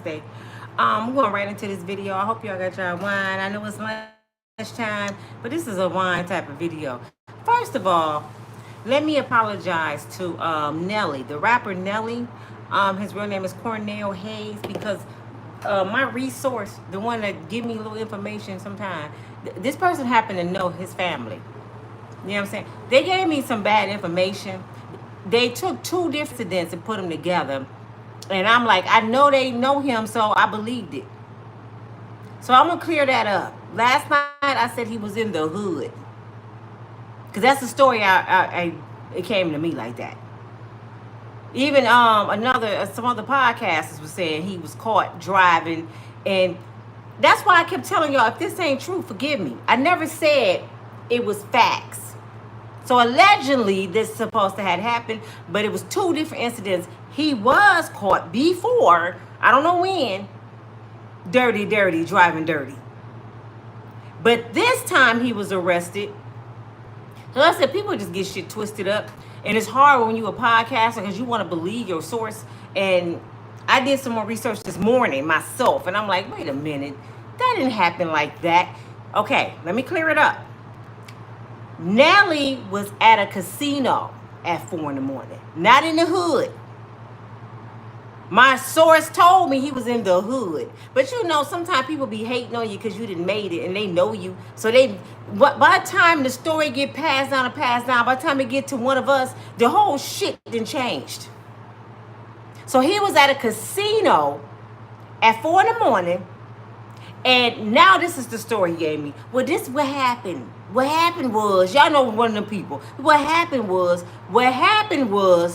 Wednesday. We're going right into this video. I hope y'all got y'all wine. I know it's lunchtime, but this is a wine type of video. First of all, let me apologize to Nelly, the rapper Nelly. His real name is Cornell Hayes, because my resource, the one that give me a little information sometime, this person happened to know his family. You know what I'm saying? They gave me some bad information. They took two different incidents and put them together. And I'm like, I know they know him, so I believed it. So I'm going to clear that up. Last night I said he was in the hood. Because that's the story it came to me like that. Even some other podcasters were saying he was caught driving. And that's why I kept telling y'all, if this ain't true, forgive me. I never said it was facts. So allegedly this is supposed to have happened, but it was two different incidents. He was caught before, I don't know when, dirty, driving dirty. But this time he was arrested. So I said, people just get shit twisted up. And it's hard when you a podcaster because you want to believe your source. And I did some more research this morning myself. And I'm like, wait a minute. That didn't happen like that. Okay, let me clear it up. Nelly was at a casino at 4 a.m, not in the hood. My source told me he was in the hood. But you know, sometimes people be hating on you because you didn't made it and they know you. So by the time the story get passed down, by the time it get to one of us, the whole shit done changed. So he was at a casino at 4 a.m, and now this is the story he gave me. Well, this is what happened. What happened was, y'all know one of them people. What happened was,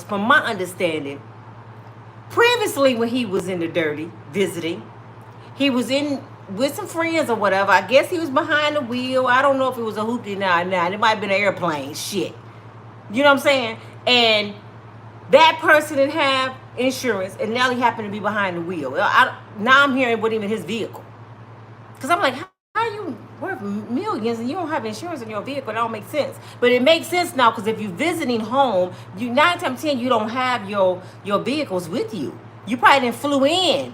from my understanding, previously when he was in the dirty visiting, he was in with some friends or whatever. I guess he was behind the wheel. I don't know if it was a hoopty now. It might have been an airplane. Shit. You know what I'm saying? And that person didn't have insurance, and Nelly happened to be behind the wheel. Now I'm hearing it wasn't even his vehicle. Because I'm like, how you worth millions and you don't have insurance in your vehicle? It don't make sense. But it makes sense now, because if you're visiting home, 9 times out of 10 you don't have your vehicles with you. You probably didn't flew in.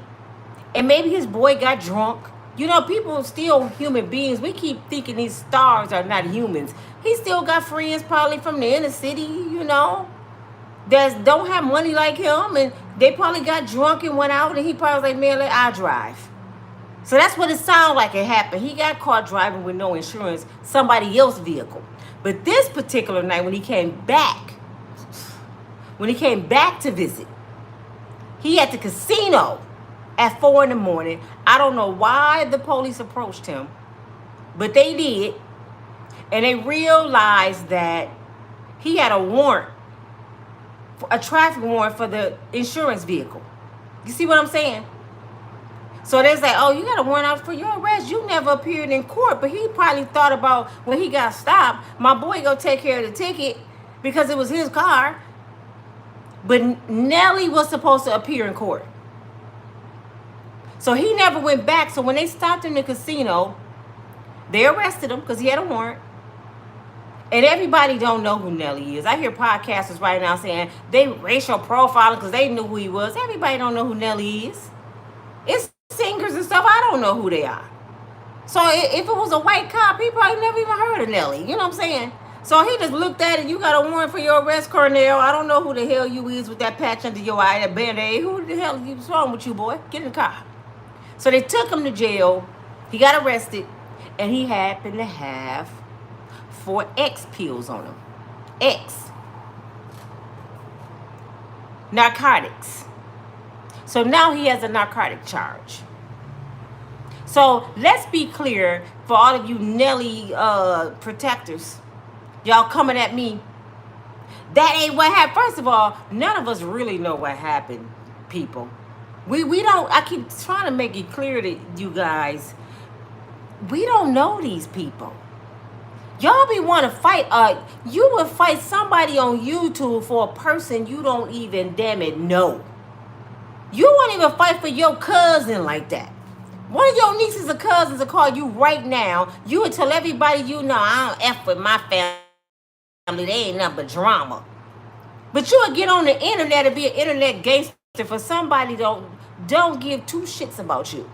And maybe his boy got drunk. You know, people are still human beings. We keep thinking these stars are not humans. He still got friends probably from the inner city, you know, that don't have money like him. And they probably got drunk and went out, and he probably was like, man, I'll drive. So that's what it sounded like it happened. He got caught driving with no insurance, somebody else's vehicle. But this particular night, when he came back to visit, he at the casino at 4 a.m. I don't know why the police approached him, but they did. And they realized that he had a warrant, a traffic warrant for the insurance vehicle. You see what I'm saying? So they say, oh, you got a warrant out for your arrest. You never appeared in court. But he probably thought about when he got stopped, my boy go take care of the ticket because it was his car. But Nelly was supposed to appear in court. So he never went back. So when they stopped him in the casino, they arrested him because he had a warrant. And everybody don't know who Nelly is. I hear podcasters right now saying they racial profiling because they knew who he was. Everybody don't know who Nelly is. It's singers and stuff, I don't know who they are. So if it was a white cop, he probably never even heard of Nelly. You know what I'm saying? So he just looked at it. You got a warrant for your arrest, Cornell. I don't know who the hell you is with that patch under your eye, that Band-Aid. Who the hell is wrong with you, boy? Get in the car. So they took him to jail. He got arrested. And he happened to have 4 X pills on him. X. Narcotics. So now he has a narcotic charge. So let's be clear for all of you Nelly protectors. Y'all coming at me. That ain't what happened. First of all, none of us really know what happened, people. We don't, I keep trying to make it clear to you guys. We don't know these people. Y'all be want to fight. You would fight somebody on YouTube for a person you don't even damn it know. You won't even fight for your cousin like that. One of your nieces or cousins will call you right now. You would tell everybody you know, I don't F with my family. They ain't nothing but drama. But you would get on the internet and be an internet gangster for somebody don't give two shits about you.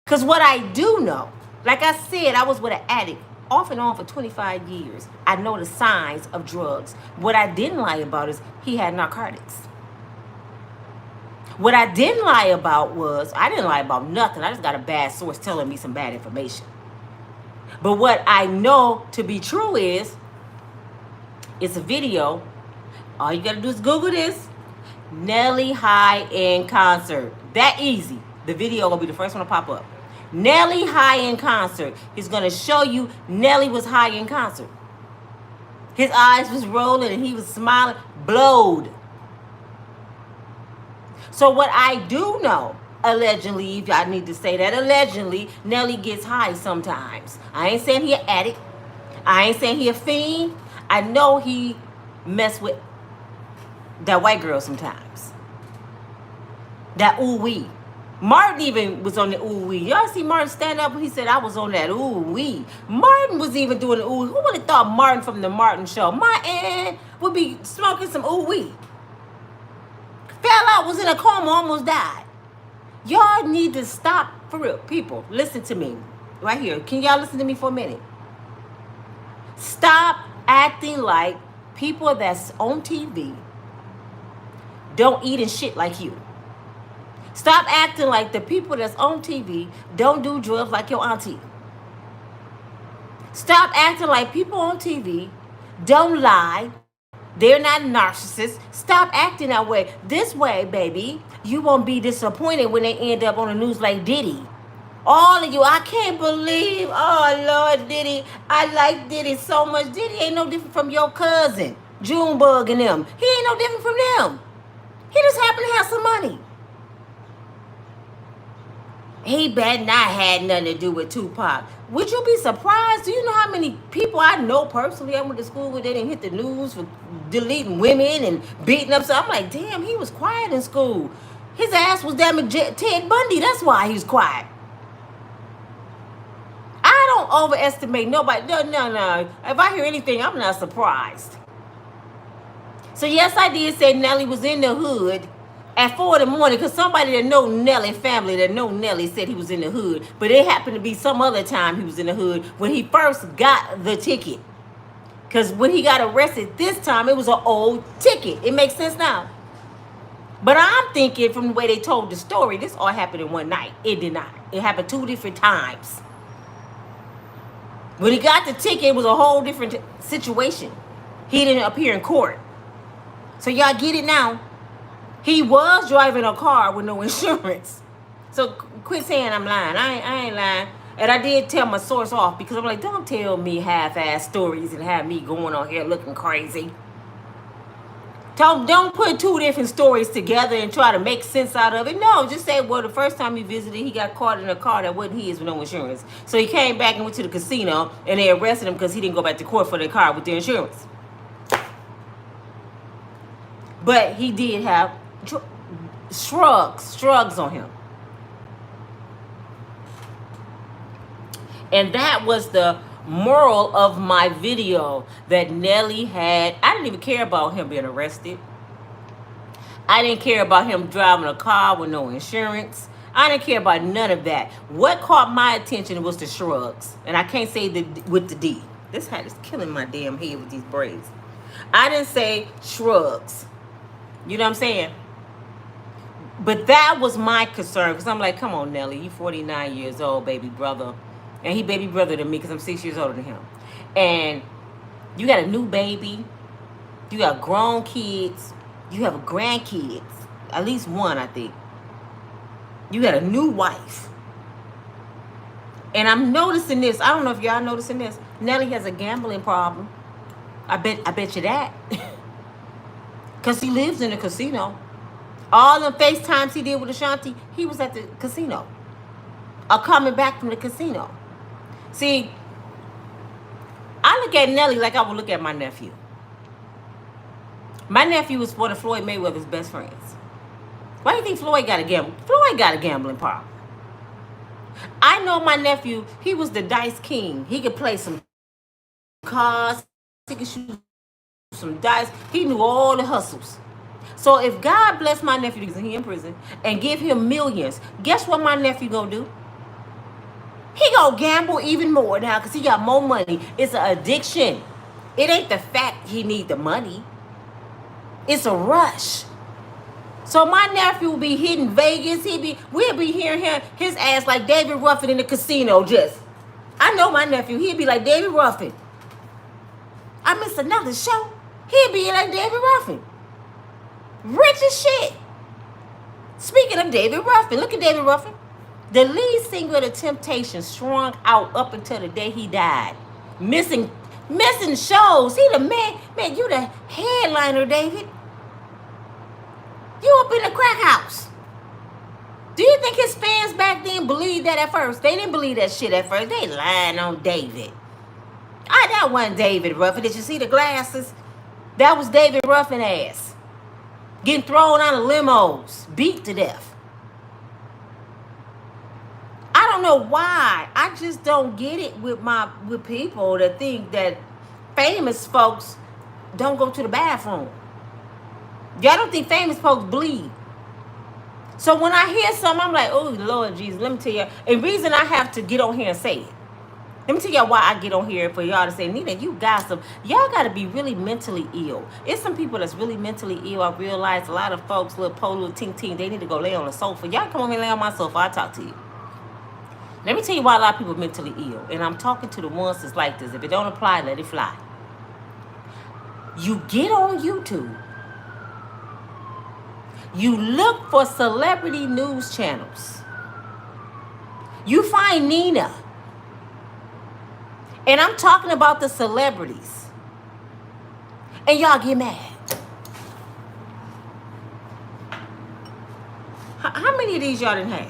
Because what I do know, like I said, I was with an addict off and on for 25 years. I know the signs of drugs. What I didn't lie about is he had narcotics. What I didn't lie about was, I didn't lie about nothing. I just got a bad source telling me some bad information. But what I know to be true is, it's a video. All you got to do is Google this. Nelly high in concert. That easy. The video will be the first one to pop up. Nelly high in concert. He's going to show you Nelly was high in concert. His eyes was rolling and he was smiling. Blowed. So what I do know, allegedly, if I need to say that, allegedly, Nelly gets high sometimes. I ain't saying he an addict. I ain't saying he a fiend. I know he mess with that white girl sometimes. That ooh-wee. Martin even was on the ooh-wee. Y'all see Martin stand up and he said, I was on that ooh-wee. Martin was even doing the ooh-wee. Who would have thought Martin from the Martin show? Martin would be smoking some ooh-wee. Fell out, was in a coma, almost died. Y'all need to stop, for real. People, listen to me. Right here. Can y'all listen to me for a minute? Stop acting like people that's on TV don't eat and shit like you. Stop acting like the people that's on TV don't do drugs like your auntie. Stop acting like people on TV don't lie. They're not narcissists. Stop acting that way. This way, baby, you won't be disappointed when they end up on the news like Diddy. All of you, I can't believe, oh, Lord, Diddy. I like Diddy so much. Diddy ain't no different from your cousin, Junebug and them. He ain't no different from them. He just happened to have some money. He better not had nothing to do with Tupac. Would you be surprised? Do you know how many people I know personally I went to school with, they didn't hit the news for deleting women and beating up? So I'm like, damn, he was quiet in school. His ass was damn Ted Bundy. That's why he was quiet. I don't overestimate nobody. No. If I hear anything, I'm not surprised. So yes, I did say Nelly was in the hood at 4 in the morning, because somebody that know Nelly, family that know Nelly, said he was in the hood. But it happened to be some other time he was in the hood when he first got the ticket. Because when he got arrested this time, it was an old ticket. It makes sense now. But I'm thinking from the way they told the story, this all happened in one night. It did not. It happened 2 different times. When he got the ticket, it was a whole different situation. He didn't appear in court. So y'all get it now. He was driving a car with no insurance. So quit saying I'm lying. I ain't lying. And I did tell my source off, because I'm like, don't tell me half-ass stories and have me going on here looking crazy. Don't put 2 different stories together and try to make sense out of it. No, just say, well, the first time he visited, he got caught in a car that wasn't his with no insurance. So he came back and went to the casino, and they arrested him because he didn't go back to court for the car with the insurance. But he did have shrugs on him. And that was the moral of my video that Nelly had. I didn't even care about him being arrested. I didn't care about him driving a car with no insurance. I didn't care about none of that. What caught my attention was the shrugs. And I can't say with the D. This hat is killing my damn head with these braids. I didn't say shrugs. You know what I'm saying? But that was my concern, because I'm like, come on, Nelly, you 49 years old, baby brother. And he baby brother to me because I'm 6 years older than him. And you got a new baby. You got grown kids. You have grandkids. At least one, I think. You got a new wife. And I'm noticing this. I don't know if y'all noticing this. Nelly has a gambling problem. I bet you that. Because he lives in a casino. All the FaceTimes he did with Ashanti, he was at the casino. Or coming back from the casino. See, I look at Nelly like I would look at my nephew. My nephew was one of Floyd Mayweather's best friends. Why do you think Floyd got a gambling? Floyd got a gambling problem. I know my nephew, he was the dice king. He could play some cards, he could shoot some dice. He knew all the hustles. So if God bless my nephew because he in prison and give him millions, guess what my nephew gonna do? He gonna gamble even more now because he got more money. It's an addiction. It ain't the fact he need the money. It's a rush. So my nephew will be hitting Vegas. We'll be hearing his ass like David Ruffin in the casino. I know my nephew. He'd be like David Ruffin. I missed another show. He'd be like David Ruffin. Rich as shit. Speaking of David Ruffin, look at David Ruffin. The lead singer of the Temptations strung out up until the day he died. Missing shows. He the man. Man, you the headliner, David. You up in the crack house. Do you think his fans back then believed that at first? They didn't believe that shit at first. They lying on David. That wasn't David Ruffin. Did you see the glasses? That was David Ruffin ass. Getting thrown out of limos. Beat to death. I don't know why. I just don't get it with people that think that famous folks don't go to the bathroom. Y'all don't think famous folks bleed. So when I hear something, I'm like, oh, Lord Jesus, let me tell you. And reason I have to get on here and say it. Let me tell y'all why I get on here for y'all to say, Nina, you got some. Y'all got to be really mentally ill. It's some people that's really mentally ill. I realize a lot of folks, little po, little ting, they need to go lay on the sofa. Y'all come over here and lay on my sofa. I'll talk to you. Let me tell you why a lot of people are mentally ill. And I'm talking to the ones that's like this. If it don't apply, let it fly. You get on YouTube. You look for celebrity news channels. You find Nina. And I'm talking about the celebrities. And y'all get mad. How many of these y'all done had?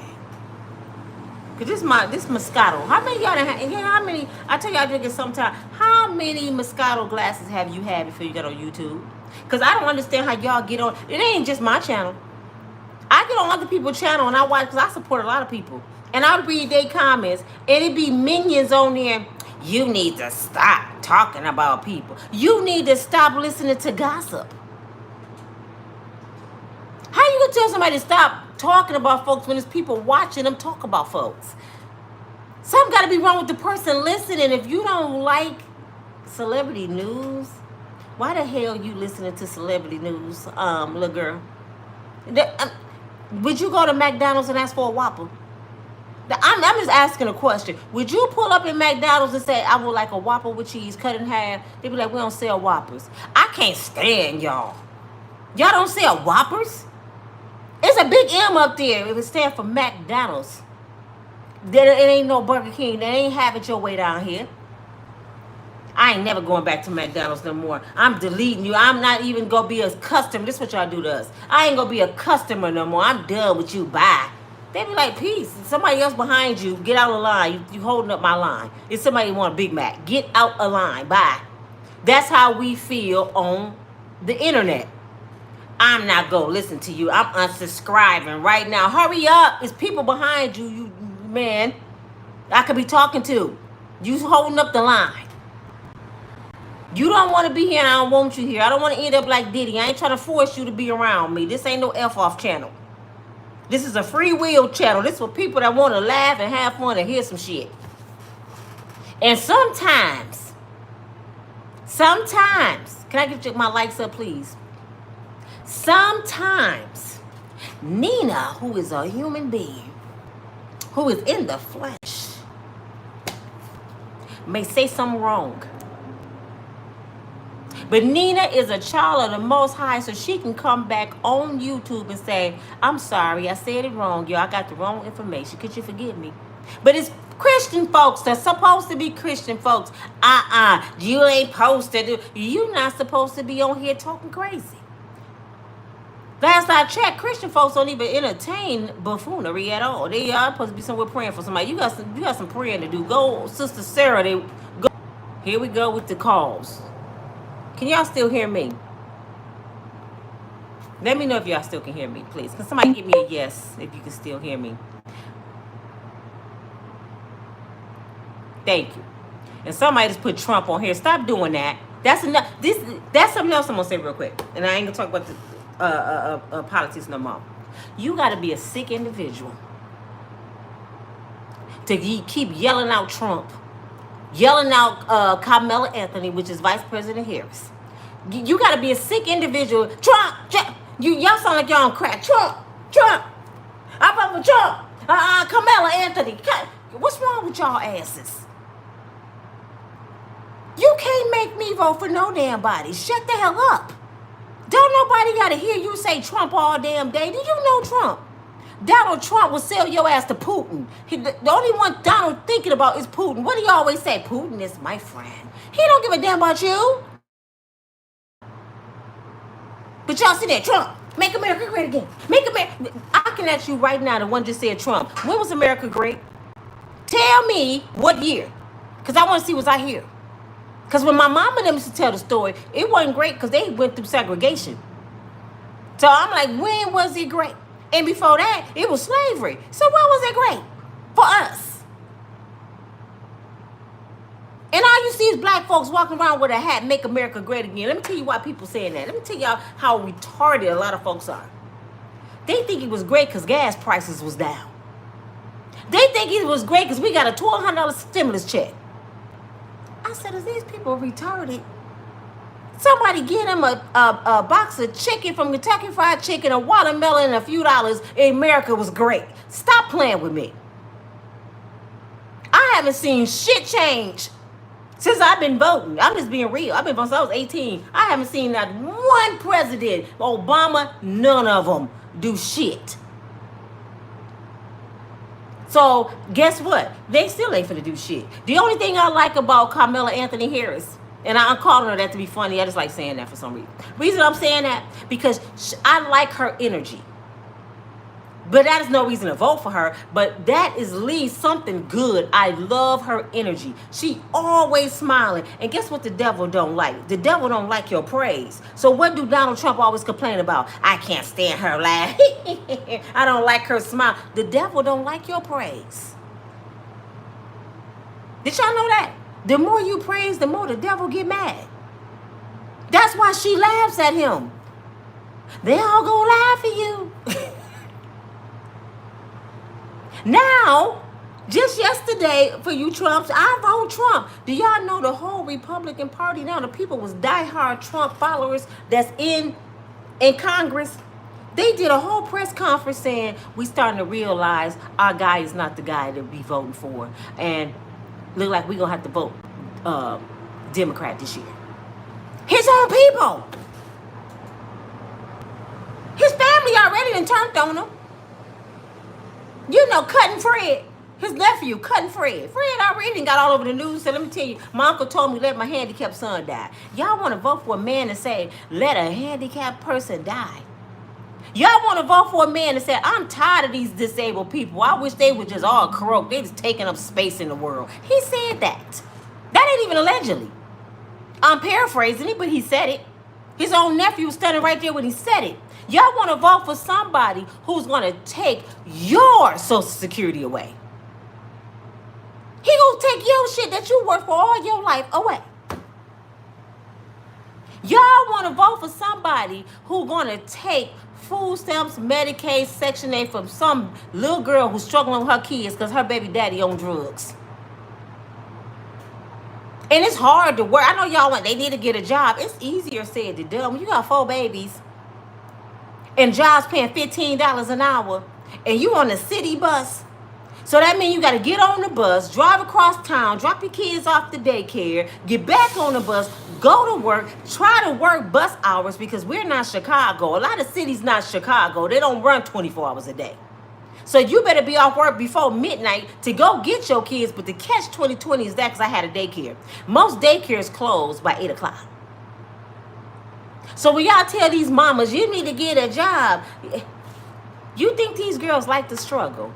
Because this Moscato. How many y'all done had? And how many, I tell you I drink it sometime. How many Moscato glasses have you had before you got on YouTube? Because I don't understand how y'all get on. It ain't just my channel. I get on other people's channel and I watch because I support a lot of people. And I'll read their comments and it be minions on there. You need to stop talking about people. You need to stop listening to gossip. How you gonna tell somebody to stop talking about folks when there's people watching them talk about folks? Something gotta be wrong with the person listening. If you don't like celebrity news, why the hell you listening to celebrity news, little girl? Would you go to McDonald's and ask for a Whopper? I'm just asking a question. Would you pull up in McDonald's and say, I would like a Whopper with cheese cut in half? They'd be like, we don't sell Whoppers. I can't stand y'all. Y'all don't sell Whoppers? It's a big M up there. It would stand for McDonald's. It ain't no Burger King. They ain't have it your way down here. I ain't never going back to McDonald's no more. I'm deleting you. I'm not even going to be a customer. This is what y'all do to us. I ain't going to be a customer no more. I'm done with you. Bye. They be like, peace. Somebody else behind you. Get out of line. You holding up my line. If somebody want a Big Mac, get out of line. Bye. That's how we feel on the internet. I'm not going to listen to you. I'm unsubscribing right now. Hurry up. It's people behind you, you man. I could be talking to. You holding up the line. You don't want to be here and I don't want you here. I don't want to end up like Diddy. I ain't trying to force you to be around me. This ain't no F-off channel. This is a free will channel. This is for people that want to laugh and have fun and hear some shit. And sometimes, can I get my likes up, please? Sometimes, Nina, who is a human being, who is in the flesh, may say something wrong. But Nina is a child of the Most High, so she can come back on YouTube and say, I'm sorry, I said it wrong, y'all. I got the wrong information. Could you forgive me? But it's Christian folks that's supposed to be Christian folks. You ain't supposed to do. You're not supposed to be on here talking crazy. Last I checked, Christian folks don't even entertain buffoonery at all. They are supposed to be somewhere praying for somebody. You got some praying to do. Go, Sister Sarah. Go. Here we go with the calls. Can y'all still hear me? Let me know if y'all still can hear me, please. Can somebody give me a yes if you can still hear me? Thank you. And somebody just put Trump on here. Stop doing that. That's enough. That's something else I'm gonna say real quick. And I ain't gonna talk about politics no more. You got to be a sick individual to keep yelling out Trump, yelling out Kamala Anthony, which is Vice President Harris. You got to be a sick individual. Trump, Trump. Y'all sound like y'all on crack. Trump, Trump. I vote for Trump. Kamala Anthony. What's wrong with y'all asses? You can't make me vote for no damn body. Shut the hell up. Don't nobody got to hear you say Trump all damn day. Do you know Trump? Donald Trump will sell your ass to Putin. The only one Donald thinking about is Putin. What do you always say? Putin is my friend. He don't give a damn about you. But y'all see that Trump, make America great again. Make America. I can ask you right now, the one just said Trump. When was America great? Tell me what year. Because I want to see what's out here. Because when my mama and them used to tell the story, it wasn't great because they went through segregation. So I'm like, when was it great? And before that, it was slavery. So when was it great? For us. And all you see is black folks walking around with a hat, make America great again. Let me tell you why people saying that. Let me tell y'all how retarded a lot of folks are. They think it was great because gas prices was down. They think it was great because we got a $1,200 stimulus check. I said, is these people retarded? Somebody get them a box of chicken from Kentucky Fried Chicken, a watermelon, and a few dollars, and America was great. Stop playing with me. I haven't seen shit change since I've been voting. I'm just being real. I've been voting since I was 18. I haven't seen not one president, Obama, none of them, do shit. So guess what? They still ain't finna do shit. The only thing I like about Kamala Anthony Harris, and I'm calling her that to be funny. I just like saying that for some reason. Reason I'm saying that, because I like her energy. But that is no reason to vote for her. But that is at least something good. I love her energy. She always smiling. And guess what the devil don't like? The devil don't like your praise. So what do Donald Trump always complain about? I can't stand her laugh. I don't like her smile. The devil don't like your praise. Did y'all know that? The more you praise, the more the devil get mad. That's why she laughs at him. They all gonna laugh at you. Now, just yesterday, for you Trumps, I vote Trump. Do y'all know the whole Republican Party now, the people was diehard Trump followers that's in Congress? They did a whole press conference saying, we starting to realize our guy is not the guy to be voting for. And look like we're going to have to vote Democrat this year. His own people. His family already done turned on him. You know, Cutting Fred, his nephew, Cutting Fred. Fred already got all over the news. So let me tell you, my uncle told me let my handicapped son die. Y'all want to vote for a man and say, let a handicapped person die. Y'all want to vote for a man and say, I'm tired of these disabled people. I wish they were just all croaked. They just taking up space in the world. He said that. That ain't even allegedly. I'm paraphrasing it, but he said it. His own nephew was standing right there when he said it. Y'all want to vote for somebody who's going to take your Social Security away. He going to take your shit that you worked for all your life away. Y'all want to vote for somebody who's going to take food stamps, Medicaid, Section 8 from some little girl who's struggling with her kids because her baby daddy on drugs. And it's hard to work. I know y'all want, they need to get a job. It's easier said than done. When you got 4 babies and jobs paying $15 an hour and you on a city bus. So that means you got to get on the bus, drive across town, drop your kids off to daycare, get back on the bus, go to work, try to work bus hours because we're not Chicago. A lot of cities not Chicago. They don't run 24 hours a day. So you better be off work before midnight to go get your kids. But the catch 2020 is that because I had a daycare. Most daycares close by 8 o'clock. So when y'all tell these mamas, you need to get a job, you think these girls like to struggle?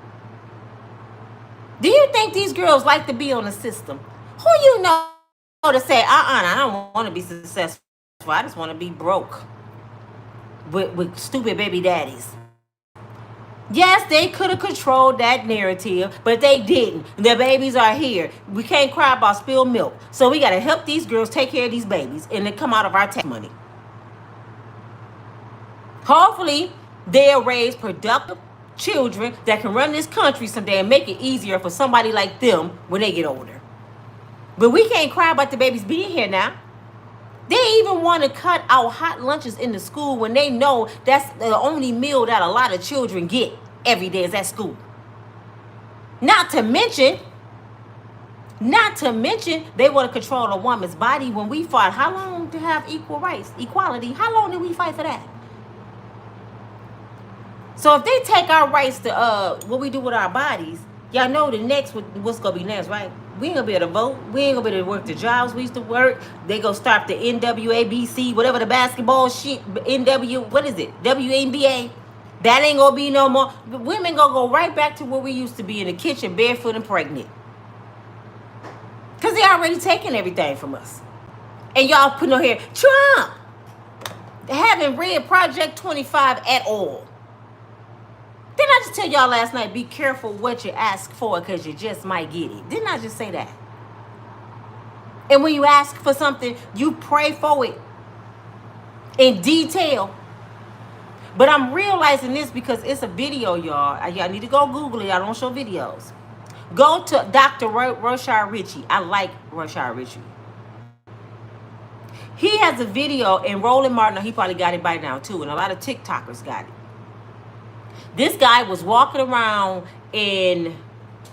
Do you think these girls like to be on the system? Who you know to say, I don't want to be successful. I just want to be broke with stupid baby daddies. Yes, they could have controlled that narrative, but they didn't. The babies are here. We can't cry about spilled milk. So we got to help these girls take care of these babies and they come out of our tax money. Hopefully, they'll raise productive children that can run this country someday and make it easier for somebody like them when they get older. But we can't cry about the babies being here now. They even want to cut out hot lunches in the school when they know that's the only meal that a lot of children get every day is at school. Not to mention, they want to control a woman's body. When we fought, how long to have equal rights, equality? How long did we fight for that? So if they take our rights to what we do with our bodies, y'all know the next what's gonna be next, right? We ain't gonna be able to vote. We ain't gonna be able to work the jobs we used to work. They gonna start the NWABC, whatever the basketball shit, what is it? WNBA. That ain't gonna be no more. Women gonna go right back to where we used to be in the kitchen, barefoot and pregnant. Because they already taking everything from us. And y'all putting on here, Trump! They haven't read Project 25 at all. Didn't I just tell y'all last night, be careful what you ask for because you just might get it? Didn't I just say that? And when you ask for something, you pray for it in detail. But I'm realizing this because it's a video, y'all. Y'all need to go Google it. I don't show videos. Go to Dr. Rashard Ritchie. I like Rashard Ritchie. He has a video, and Roland Martin, he probably got it by now too, and a lot of TikTokers got it. This guy was walking around in,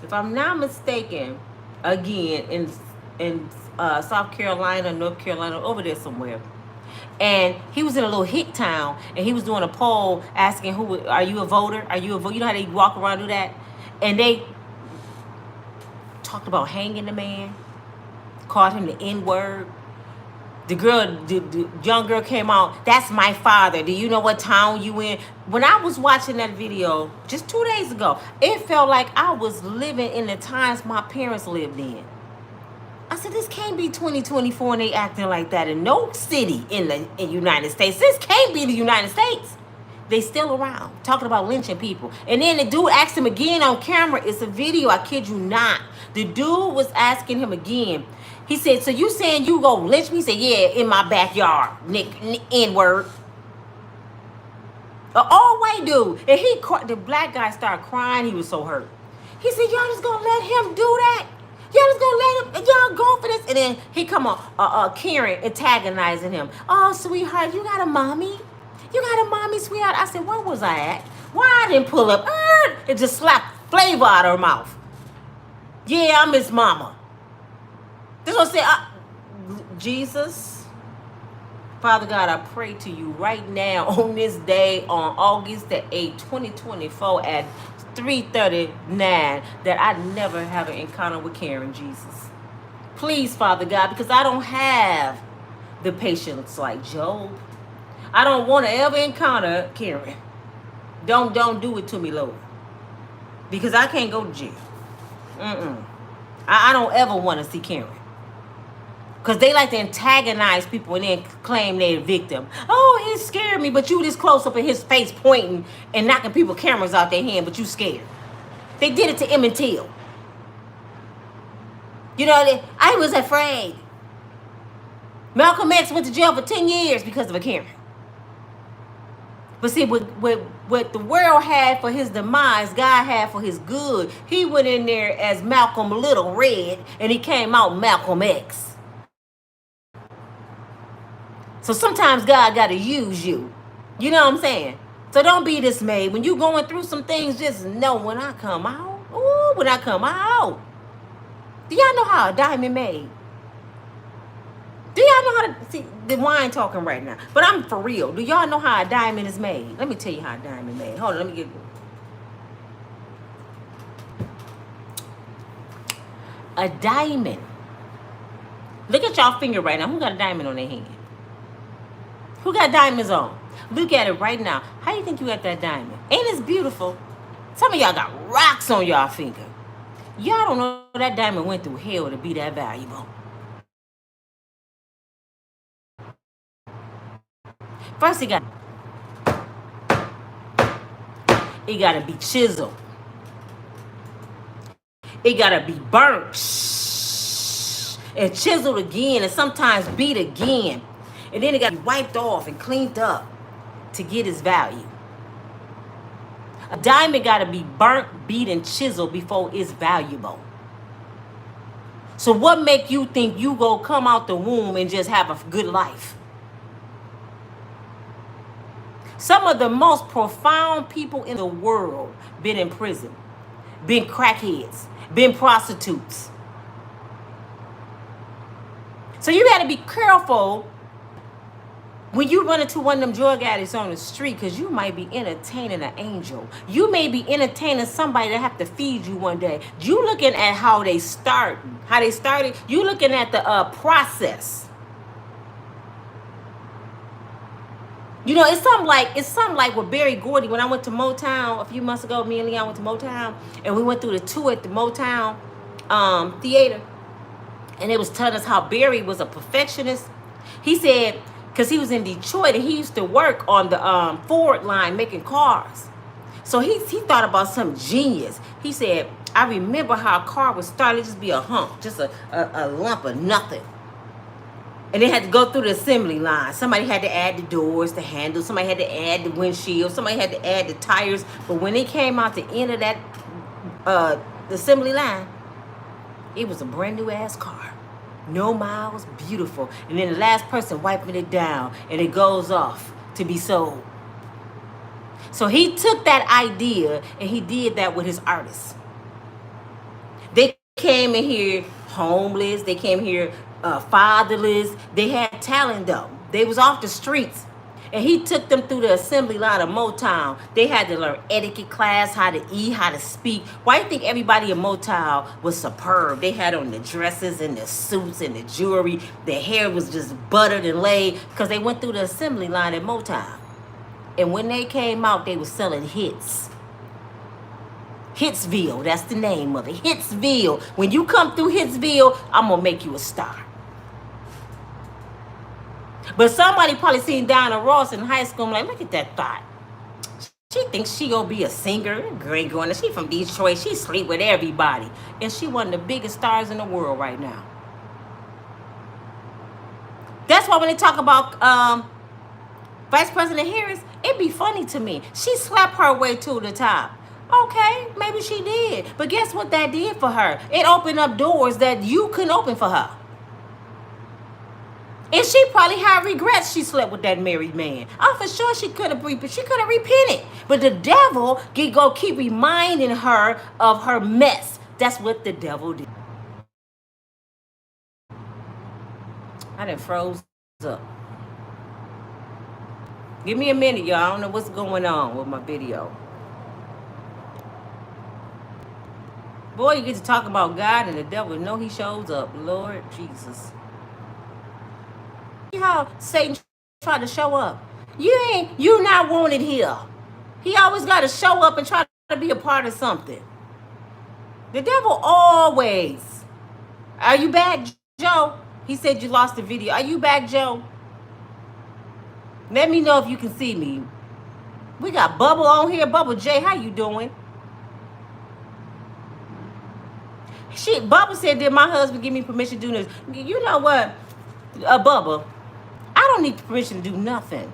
if I'm not mistaken, again, in South Carolina, North Carolina, over there somewhere. And he was in a little hick town, and he was doing a poll asking, are you a voter? Are you a voter? You know how they walk around and do that? And they talked about hanging the man, called him the N-word. The young girl came out, that's my father. Do you know what town you in? When I was watching that video just 2 days ago, it felt like I was living in the times my parents lived in. I said, this can't be 2024 and they acting like that in no city in the United States. This can't be the United States. They still around talking about lynching people. And then the dude asked him again on camera. It's a video, I kid you not. The dude was asking him again. He said, so you saying you go lynch me? He said, yeah, in my backyard, N-word. An all-white dude. And the black guy started crying. He was so hurt. He said, y'all just gonna let him do that? Y'all just gonna let him, y'all go for this? And then he come on, Karen antagonizing him. Oh, sweetheart, you got a mommy? You got a mommy, sweetheart? I said, where was I at? Why I didn't pull up? It just slapped flavor out of her mouth. Yeah, I'm his mama. This one say, Jesus, Father God, I pray to you right now on this day, on August the 8th, 2024 at 3:39, that I never have an encounter with Karen, Jesus. Please, Father God, because I don't have the patience like Job. I don't want to ever encounter Karen. Don't do it to me, Lord. Because I can't go to jail. I don't ever want to see Karen. Because they like to antagonize people and then claim they're a victim. Oh, he scared me, but you this close up in his face pointing and knocking people cameras out their hand, but you scared. They did it to Emmett Till. You know, I was afraid. Malcolm X went to jail for 10 years because of a Karen. But see, what the world had for his demise, God had for his good. He went in there as Malcolm Little Red, and he came out Malcolm X. So sometimes God got to use you. You know what I'm saying? So don't be dismayed. When you're going through some things, just know when I come out. Ooh, when I come out. Do y'all know how a diamond made? Do y'all know how to, see, the wine talking right now. But I'm for real. Do y'all know how a diamond is made? Let me tell you how a diamond is made. Hold on, let me get a diamond. Look at y'all finger right now. Who got a diamond on their hand? Who got diamonds on? Look at it right now. How you think you got that diamond? Ain't it beautiful? Some of y'all got rocks on y'all finger. Y'all don't know that diamond went through hell to be that valuable. First, it got to be chiseled. It got to be burnt and chiseled again, and sometimes beat again. And then it got to be wiped off and cleaned up. to get its value. A diamond got to be burnt, beat, and chiseled before it's valuable. So what make you think you go come out the womb and just have a good life? Some of the most profound people in the world been in prison, been crackheads, been prostitutes. So you got to be careful when you run into one of them drug addicts on the street, because you might be entertaining an angel. You may be entertaining somebody that have to feed you one day. You looking at how they started. You looking at the process. You know, it's something like with Berry Gordy. When I went to Motown a few months ago, me and Leon went to Motown, and we went through the tour at the Motown theater, and it was telling us how Berry was a perfectionist. He said, because he was in Detroit and he used to work on the Ford line making cars. So he thought about some genius. He said, I remember how a car would start, it'd just be a hump, just a lump of nothing. And they had to go through the assembly line. Somebody had to add the doors, the handles. Somebody had to add the windshield. Somebody had to add the tires. But when they came out the end of that the assembly line, it was a brand new ass car. No miles, beautiful. And then the last person wiping it down, and it goes off to be sold. So he took that idea and he did that with his artists. They came in here homeless. They came here fatherless. They had talent though. They was off the streets. And he took them through the assembly line of Motown. They had to learn etiquette class, how to eat, how to speak. Why do you think everybody in Motown was superb? They had on the dresses and the suits and the jewelry. Their hair was just buttered and laid because they went through the assembly line at Motown. And when they came out, they were selling hits. Hitsville, that's the name of it. Hitsville. When you come through Hitsville, I'm going to make you a star. But somebody probably seen Diana Ross in high school, like, look at that thought. She thinks she gonna be a singer. Great girl. She from Detroit. She sleep with everybody. And she one of the biggest stars in the world right now. That's why when they talk about Vice President Harris, it be funny to me. She slapped her way to the top. Okay, maybe she did. But guess what that did for her? It opened up doors that you couldn't open for her. And she probably had regrets she slept with that married man. Oh, for sure she could have repented. But the devil go keep reminding her of her mess. That's what the devil did. I done froze up. Give me a minute, y'all. I don't know what's going on with my video. Boy, you get to talk about God and the devil. No, he shows up. Lord Jesus. How Satan tried to show up. You not wanted here. He always got to show up and try to be a part of something. The devil always. Are you back, Joe? He said you lost the video. Are you back, Joe? Let me know if you can see me. We got Bubble on here. Bubble J, how you doing? Bubba said, did my husband give me permission to do this? You know what, Bubba? I don't need permission to do nothing.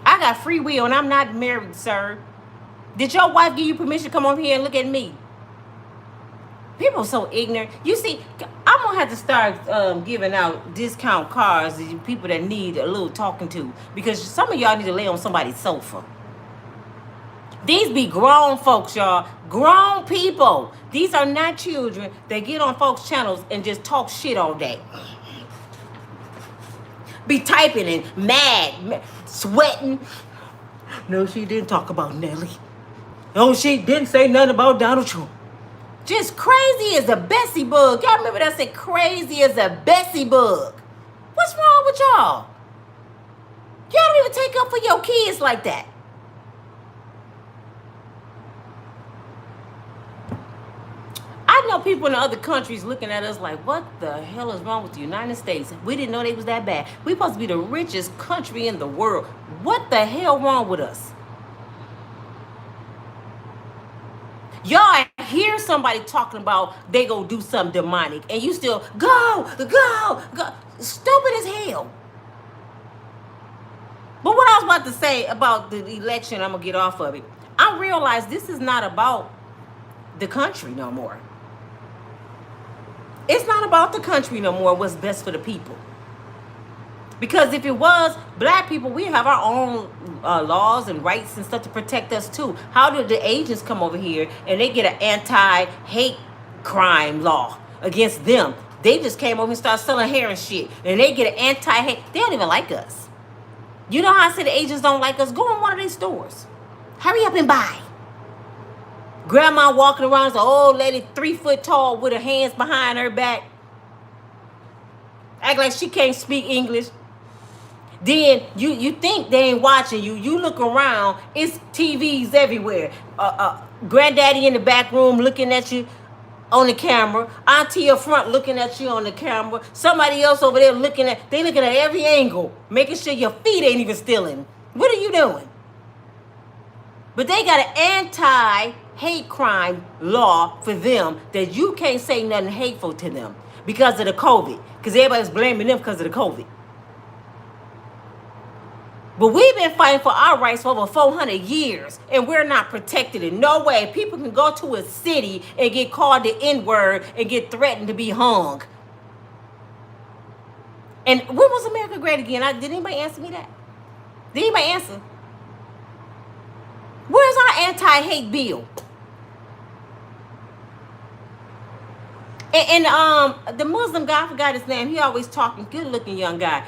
I got free will and I'm not married, sir. Did your wife give you permission to come over here and look at me? People are so ignorant. You see, I'm going to have to start giving out discount cards to people that need a little talking to. Because some of y'all need to lay on somebody's sofa. These be grown folks, y'all. Grown people. These are not children. They get on folks' channels and just talk shit all day. Be typing and mad, sweating. No, she didn't talk about Nelly. No, she didn't say nothing about Donald Trump. Just crazy as a Bessie bug. Y'all remember that? I said crazy as a Bessie bug. What's wrong with y'all? Y'all don't even take up for your kids like that. I know people in other countries looking at us like, what the hell is wrong with the United States? We didn't know they was that bad. We supposed to be the richest country in the world. What the hell wrong with us? Y'all hear somebody talking about they go do something demonic and you still go. Stupid as hell. But what about to say about the election. I'm gonna get off of it. I realize this is not about the country no more. It's not about the country no more. What's best for the people? Because if it was, black people, we have our own laws and rights and stuff to protect us too. How did the agents come over here and they get an anti-hate crime law against them? They just came over and started selling hair and shit. And they get an anti-hate. They don't even like us. You know how I said the agents don't like us? Go in one of these stores. Hurry up and buy. Grandma walking around as an old lady, 3 foot tall with her hands behind her back. Act like she can't speak English. Then you think they ain't watching you. You look around, it's TVs everywhere. Granddaddy in the back room looking at you on the camera. Auntie up front looking at you on the camera. Somebody else over there looking at every angle, making sure your feet ain't even stealing. What are you doing? But they got an anti-hate crime law for them that you can't say nothing hateful to them because of the COVID. Because everybody's blaming them because of the COVID. But we've been fighting for our rights for over 400 years, and we're not protected in no way. People can go to a city and get called the N-word and get threatened to be hung. And when was America great again? Did anybody answer me that? Did anybody answer? Where's our anti-hate bill? And the Muslim guy, I forgot his name. He always talking, good-looking young guy.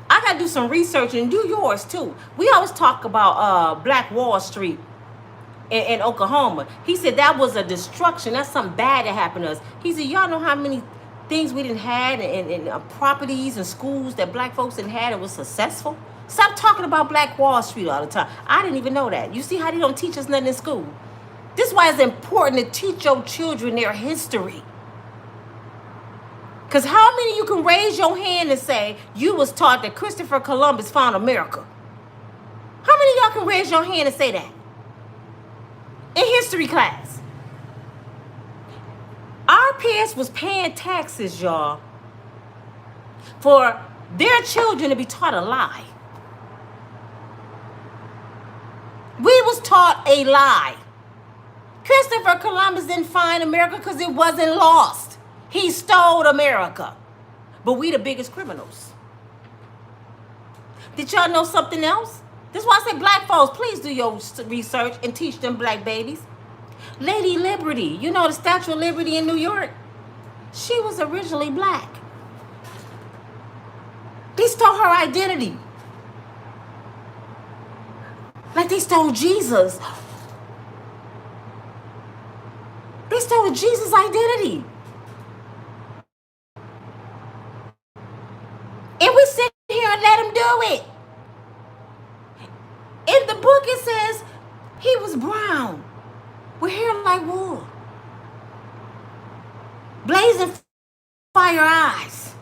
I got to do some research and do yours too. We always talk about Black Wall Street in Oklahoma. He said that was a destruction. That's something bad that happened to us. He said, y'all know how many things we didn't have and properties and schools that black folks didn't have and was successful? Stop talking about Black Wall Street all the time. I didn't even know that. You see how they don't teach us nothing in school? This is why it's important to teach your children their history. Because how many of you can raise your hand and say you was taught that Christopher Columbus found America? How many of y'all can raise your hand and say that? In history class. Our parents was paying taxes, y'all, for their children to be taught a lie. We was taught a lie. Christopher Columbus didn't find America because it wasn't lost. He stole America. But we the biggest criminals. Did y'all know something else? This is why I say black folks, please do your research and teach them black babies. Lady Liberty, you know the Statue of Liberty in New York? She was originally black. They stole her identity. Like they stole Jesus. They stole Jesus' identity. And we sit here and let him do it. In the book it says he was brown with hair like wool. Blazing fire eyes.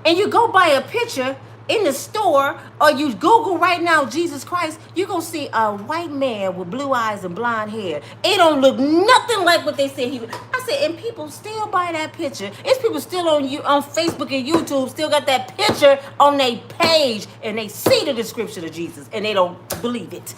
And you go buy a picture in the store or you Google right now Jesus Christ, you're going to see a white man with blue eyes and blonde hair. It don't look nothing like what they said he was. I said, and people still buy that picture. It's people still on Facebook and YouTube still got that picture on their page and they see the description of Jesus and they don't believe it.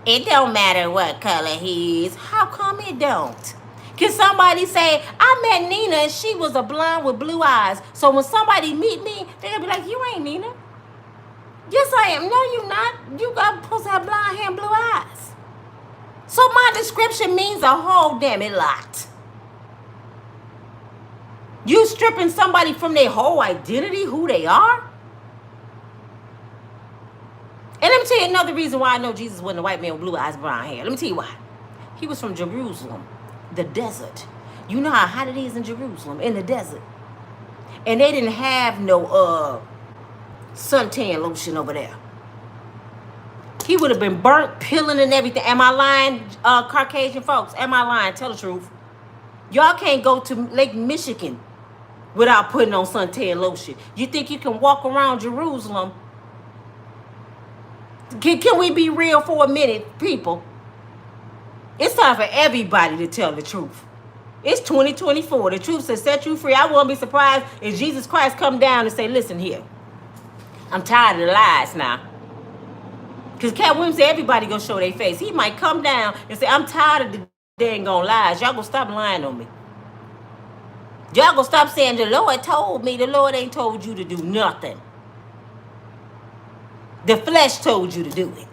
It don't matter what color he is. How come it don't? Can somebody say, I met Nina and she was a blonde with blue eyes. So when somebody meet me, they're going to be like, you ain't Nina. Yes, I am. No, you not. You got supposed to have blonde hair and blue eyes. So my description means a whole damn it lot. You stripping somebody from their whole identity, who they are? And let me tell you another reason why I know Jesus wasn't a white man with blue eyes, brown hair. Let me tell you why. He was from Jerusalem. The desert. You know how hot it is in Jerusalem, in the desert. And they didn't have no suntan lotion over there. He would have been burnt, peeling and everything. Am I lying, Caucasian folks? Am I lying? Tell the truth. Y'all can't go to Lake Michigan without putting on suntan lotion. You think you can walk around Jerusalem? Can we be real for a minute, people? It's time for everybody to tell the truth. It's 2024. The truth says set you free. I won't be surprised if Jesus Christ come down and say, listen here. I'm tired of the lies now. Because Cat Williams said everybody gonna show their face. He might come down and say, I'm tired of the dang gonna lies. Y'all gonna stop lying on me. Y'all gonna stop saying the Lord told me. The Lord ain't told you to do nothing. The flesh told you to do it.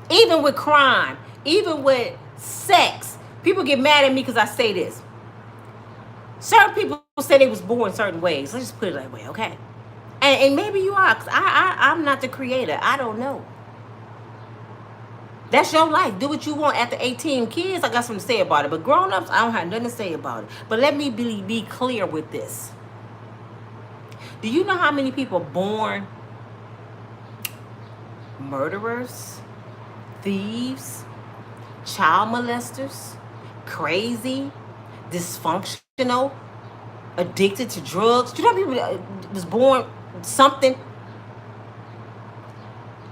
Even with crime, even with sex, people get mad at me because I say this. Certain people say they was born certain ways. Let's just put it that way, okay? And maybe you are, because I'm not the creator. I don't know. That's your life. Do what you want. After 18 kids, I got something to say about it. But grown-ups, I don't have nothing to say about it. But let me be clear with this. Do you know how many people born murderers, thieves, child molesters, crazy, dysfunctional, addicted to drugs? Do you know people that was born something?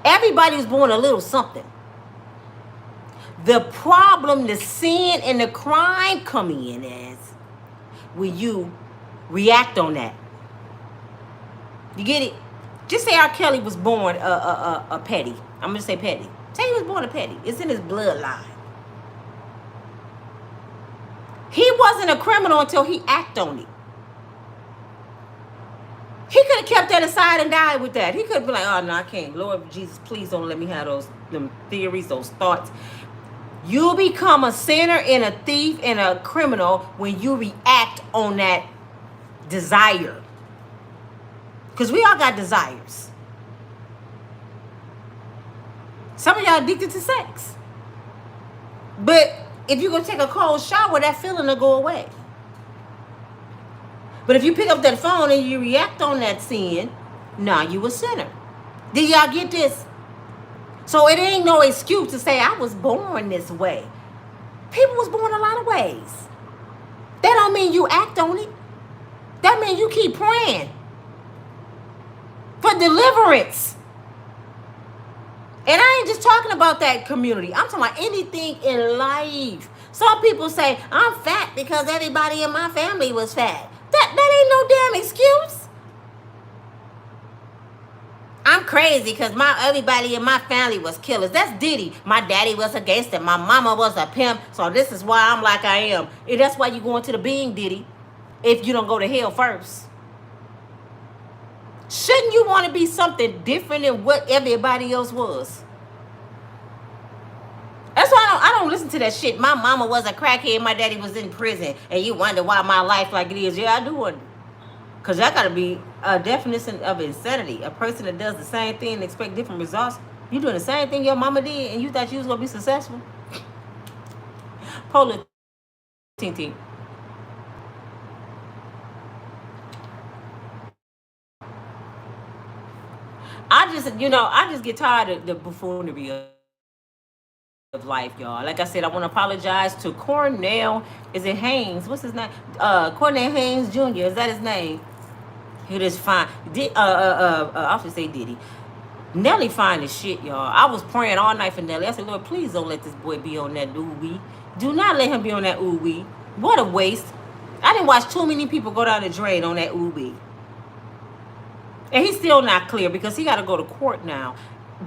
Everybody was born a little something. The problem, the sin, and the crime coming in is when you react on that. You get it? Just say R. Kelly was born a petty. I'm gonna say petty. Say he was born a petty. It's in his bloodline. He wasn't a criminal until he acted on it. He could have kept that aside and died with that. He could have been like, oh no, I can't. Lord Jesus, please don't let me have them theories, those thoughts. You become a sinner and a thief and a criminal when you react on that desire. Because we all got desires. Some of y'all addicted to sex. But if you go take a cold shower, that feeling will go away. But if you pick up that phone and you react on that sin, now you a sinner. Did y'all get this? So it ain't no excuse to say I was born this way. People was born a lot of ways. That don't mean you act on it. That means you keep praying for deliverance. And I ain't just talking about that community. I'm talking about anything in life. Some people say, I'm fat because everybody in my family was fat. That ain't no damn excuse. I'm crazy because everybody in my family was killers. That's Diddy. My daddy was a gangster. My mama was a pimp. So this is why I'm like I am. And that's why you go into the being, Diddy, if you don't go to hell first. Shouldn't you want to be something different than what everybody else was? That's why I don't listen to that shit. My mama was a crackhead. My daddy was in prison. And you wonder why my life like it is. Yeah, I do wonder. Because that got to be a definition of insanity. A person that does the same thing and expect different results. You doing the same thing your mama did and you thought you was going to be successful? Polar Tink. I just get tired of the buffoonery of life, y'all. Like I said, I want to apologize to Cornell. Is it Haynes? What's his name? Cornell Haynes Jr. Is that his name? It is fine. I should say Diddy. Nelly fine as shit, y'all. I was praying all night for Nelly. I said, Lord, please don't let this boy be on that ooh-wee. Do not let him be on that ooh-wee. What a waste. I didn't watch too many people go down the drain on that ooh-wee. And he's still not clear because he got to go to court now.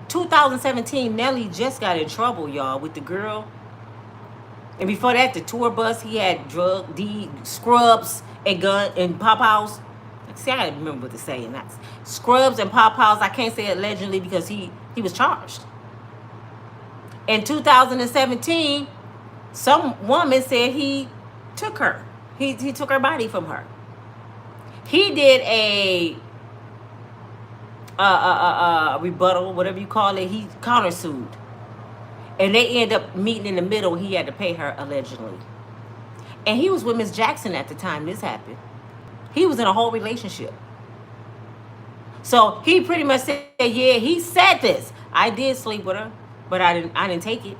2017, Nelly just got in trouble, y'all, with the girl. And before that, the tour bus, he had scrubs and gun and pop house. See, I gotta remember what to say, and that's scrubs and pop house. I can't say allegedly because he was charged. In 2017, some woman said he took her. He took her body from her. He did a rebuttal, whatever you call it. He countersued, and they end up meeting in the middle. He had to pay her allegedly, and he was with Miss Jackson at the time this happened. He was in a whole relationship. So he pretty much said, yeah, he said this. I did sleep with her, but I didn't take it.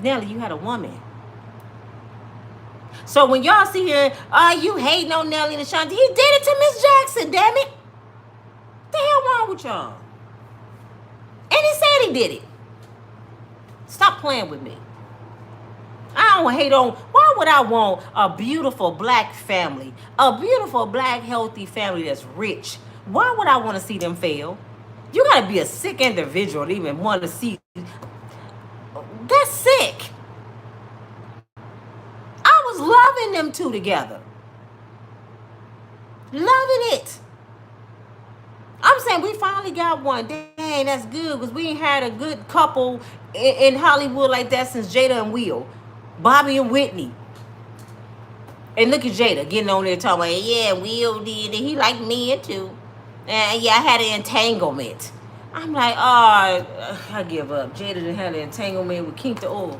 Nelly, you had a woman. So when y'all see here, you hating on Nelly and Ashanti, he did it to Miss Jackson, damn it. What the hell wrong with y'all? And he said he did it. Stop playing with me. I don't hate on, why would I want a beautiful black family, a beautiful black healthy family that's rich? Why would I want to see them fail? You got to be a sick individual to even want to see. That's sick. I was loving them two together. Loving it. I'm saying we finally got one. Dang, that's good, because we ain't had a good couple in Hollywood like that since Jada and Will. Bobby and Whitney. And look at Jada getting on there talking about, yeah, Will did it. He liked me too. And yeah, I had an entanglement. I'm like, oh, I give up. Jada didn't have an entanglement with King the Oil.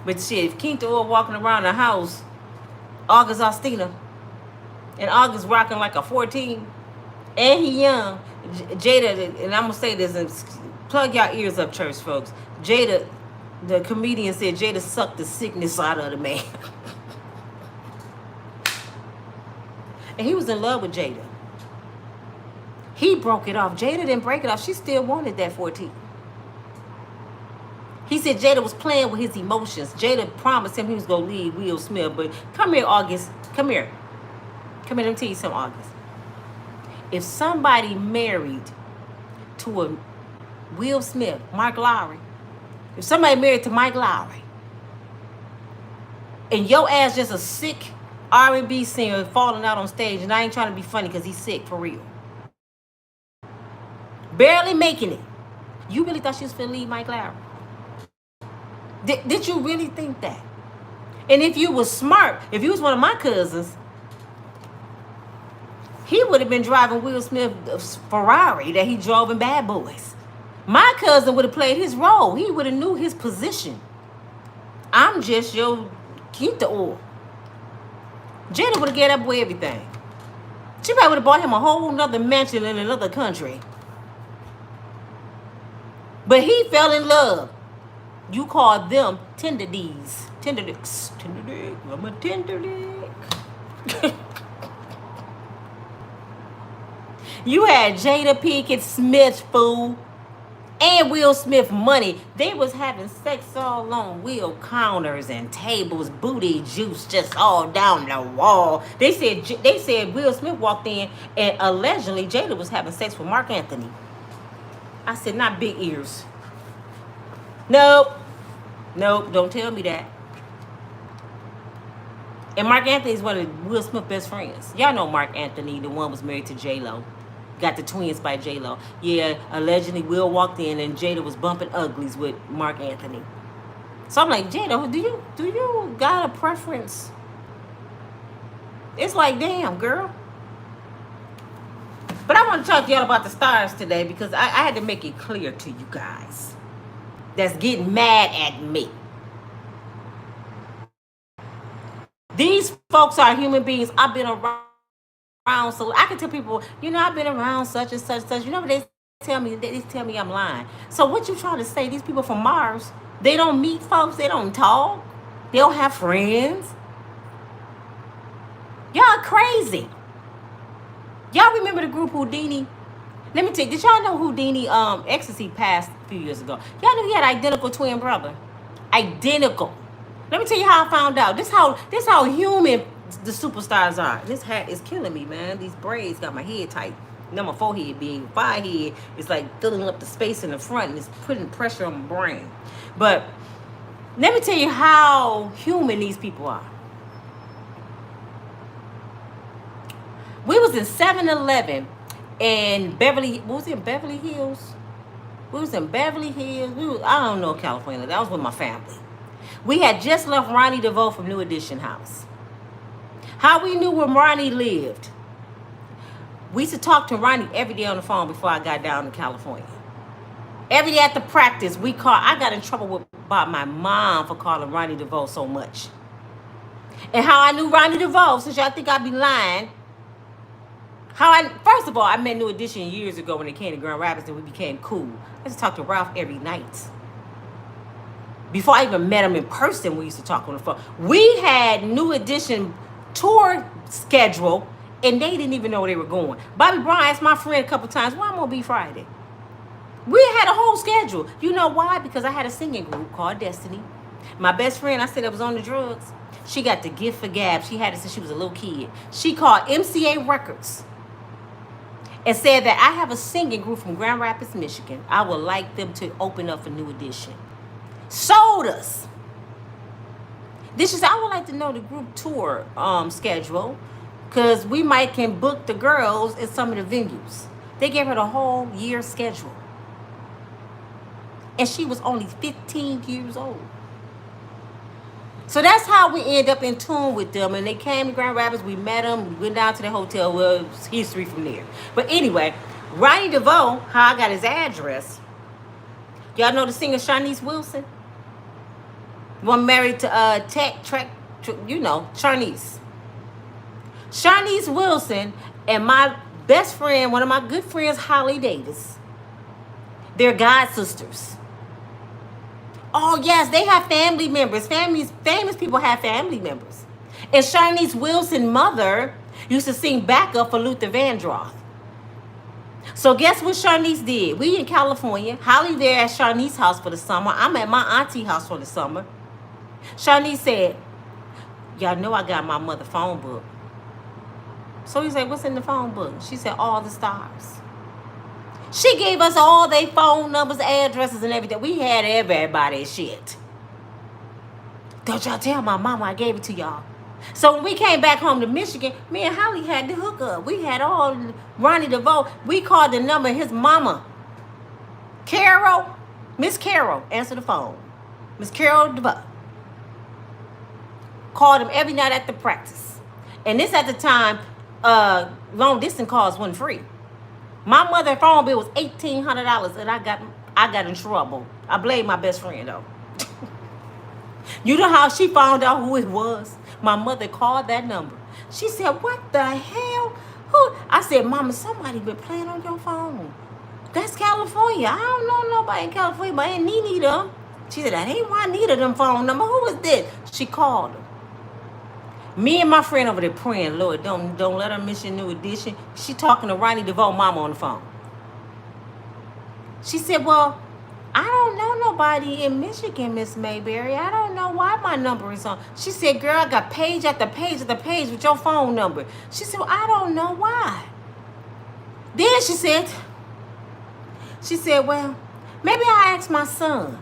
But shit, if King the Oil walking around the house, August Ostina, and August rocking like a 14, and he young, Jada, and I'm going to say this, and plug your ears up, church folks. Jada, the comedian said Jada sucked the sickness out of the man. And he was in love with Jada. He broke it off. Jada didn't break it off. She still wanted that 14. He said Jada was playing with his emotions. Jada promised him he was going to leave Will Smith. But come here, August. Come here. Come here, let me tell you something, August. If somebody married to a Will Smith, Mark Lowry, if somebody married to Mike Lowry, and your ass just a sick R&B singer falling out on stage, and I ain't trying to be funny because he's sick for real, barely making it, you really thought she was finna leave Mike Lowry? Did you really think that? And if you was smart, if you was one of my cousins, he would have been driving Will Smith's Ferrari that he drove in Bad Boys. My cousin would have played his role. He would have knew his position. I'm just your keep the oil. Jada would have get up with everything. She probably would have bought him a whole nother mansion in another country. But he fell in love. You call them tender D's. Tender dicks. Tender dick. I'm a tender dick. You had Jada Pinkett Smith, fool, and Will Smith money. They was having sex all on wheel counters and tables, booty juice just all down the wall. They said Will Smith walked in and allegedly Jada was having sex with Mark Anthony. I said, not big ears. Nope, don't tell me that. And Mark Anthony is one of Will Smith's best friends. Y'all know Mark Anthony, the one was married to J-Lo. Got the twins by J-Lo. Yeah, allegedly Will walked in and Jada was bumping uglies with Mark Anthony. So I'm like, Jada, do you got a preference? It's like, damn, girl. But I want to talk to y'all about the stars today because I had to make it clear to you guys that's getting mad at me. These folks are human beings. I've been around, so I can tell people, I've been around such and such, such. But they tell me I'm lying. So what you trying to say? These people from Mars, they don't meet folks, they don't talk, they don't have friends. Y'all crazy. Y'all remember the group Houdini? Let me tell you, did y'all know Houdini ecstasy passed a few years ago? Y'all knew he had identical twin brother. Identical. Let me tell you how I found out. This how human the superstars are. This hat is killing me, man. These braids got my head tight. Now my forehead being forehead is like filling up the space in the front and it's putting pressure on my brain. But let me tell you how human these people are. We was in 7-Eleven in Beverly. What was it, Beverly Hills? We was in Beverly Hills. I don't know, California. That was with my family. We had just left Ronnie DeVoe from New Edition House. How we knew where Ronnie lived? We used to talk to Ronnie every day on the phone before I got down to California. Every day at the practice, I got in trouble by my mom for calling Ronnie DeVoe so much. And how I knew Ronnie DeVoe, since y'all think I'd be lying. First of all, I met New Edition years ago when they came to Grand Rapids and we became cool. I used to talk to Ralph every night. Before I even met him in person, we used to talk on the phone. We had New Edition tour schedule, and they didn't even know where they were going. Bobby Brown asked my friend a couple times, why I'm going to be Friday? We had a whole schedule. You know why? Because I had a singing group called Destiny. My best friend, I said that was on the drugs. She got the gift for gab. She had it since she was a little kid. She called MCA Records and said that I have a singing group from Grand Rapids, Michigan. I would like them to open up a New Edition. Sold us. This is, I would like to know the group tour schedule, because we might can book the girls in some of the venues. They gave her the whole year schedule. And she was only 15 years old. So that's how we end up in tune with them. And they came to Grand Rapids. We met them. We went down to the hotel. Well, it was history from there. But anyway, Ronnie DeVoe, how I got his address. Y'all know the singer Shanice Wilson? One married to Shanice. Shanice Wilson and my best friend, one of my good friends, Holly Davis. They're god sisters. Oh, yes, they have family members. Famous people have family members. And Shanice Wilson's mother used to sing backup for Luther Vandross. So guess what Shanice did? We in California. Holly there at Shanice's house for the summer. I'm at my auntie house for the summer. Shanice said, y'all know I got my mother phone book. So he said, what's in the phone book? She said, all the stars. She gave us all their phone numbers, addresses, and everything. We had everybody's shit. Don't y'all tell my mama I gave it to y'all. So when we came back home to Michigan, me and Holly had the hookup. We had all Ronnie DeVoe. We called the number of his mama. Carol, Miss Carol, answer the phone. Miss Carol DeVoe. Called him every night at the practice. And this at the time, long distance calls wasn't free. My mother's phone bill was $1,800, and I got in trouble. I blame my best friend though. You know how she found out who it was? My mother called that number. She said, "What the hell? Who?" I said, "Mama, somebody been playing on your phone. That's California. I don't know nobody in California, but ain't Nene them." She said, "That ain't Juanita them phone number. Who is this?" She called her. Me and my friend over there praying, Lord, don't let her miss your New Edition. She talking to Ronnie DeVoe mama on the phone. She said, well, I don't know nobody in Michigan, Miss Mayberry. I don't know why my number is on. She said, girl, I got page after page after page with your phone number. She said, well, I don't know why. Then she said, well, maybe I ask my son.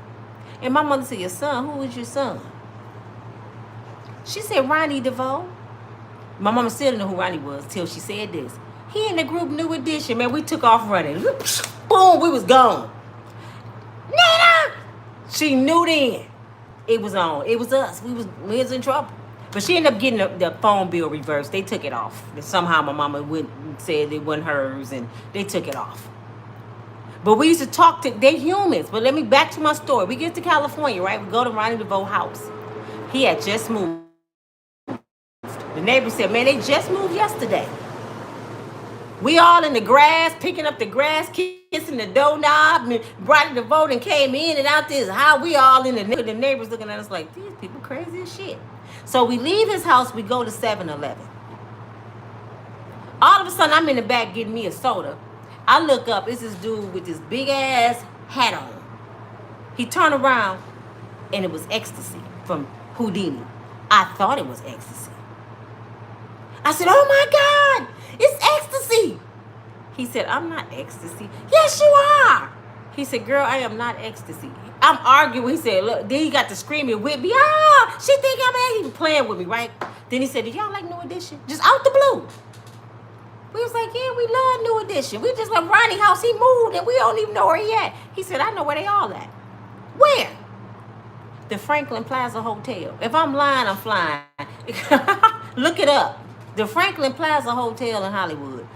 And my mother said, your son? Who is your son? She said, Ronnie DeVoe. My mama still didn't know who Ronnie was till she said this. He in the group New Edition, man. We took off running. Boom, we was gone. Nina! She knew then. It was on. It was us. We was in trouble. But she ended up getting the phone bill reversed. They took it off. And somehow my mama went and said it wasn't hers, and they took it off. But we used to talk to, they humans. But let me back to my story. We get to California, right? We go to Ronnie DeVoe's house. He had just moved. The neighbor said, man, they just moved yesterday. We all in the grass, picking up the grass, kissing the doorknob, and Ronnie DeVoe and came in and out this. How we all in the neighbors looking at us like, these people crazy as shit. So we leave his house, we go to 7-Eleven. All of a sudden, I'm in the back getting me a soda. I look up, it's this dude with this big ass hat on. He turned around, and it was ecstasy from Houdini. I thought it was ecstasy. I said, oh my God, it's ecstasy. He said, I'm not ecstasy. Yes, you are. He said, girl, I am not ecstasy. I'm arguing. He said, look, then he got to screaming with me. Ah, she think I'm at. He was playing with me, right? Then he said, did y'all like New Edition? Just out the blue. We was like, yeah, we love New Edition. We just left Ronnie's house. He moved and we don't even know where he at. He said, I know where they all at. Where? The Franklin Plaza Hotel. If I'm lying, I'm flying. Look it up. The Franklin Plaza Hotel in Hollywood.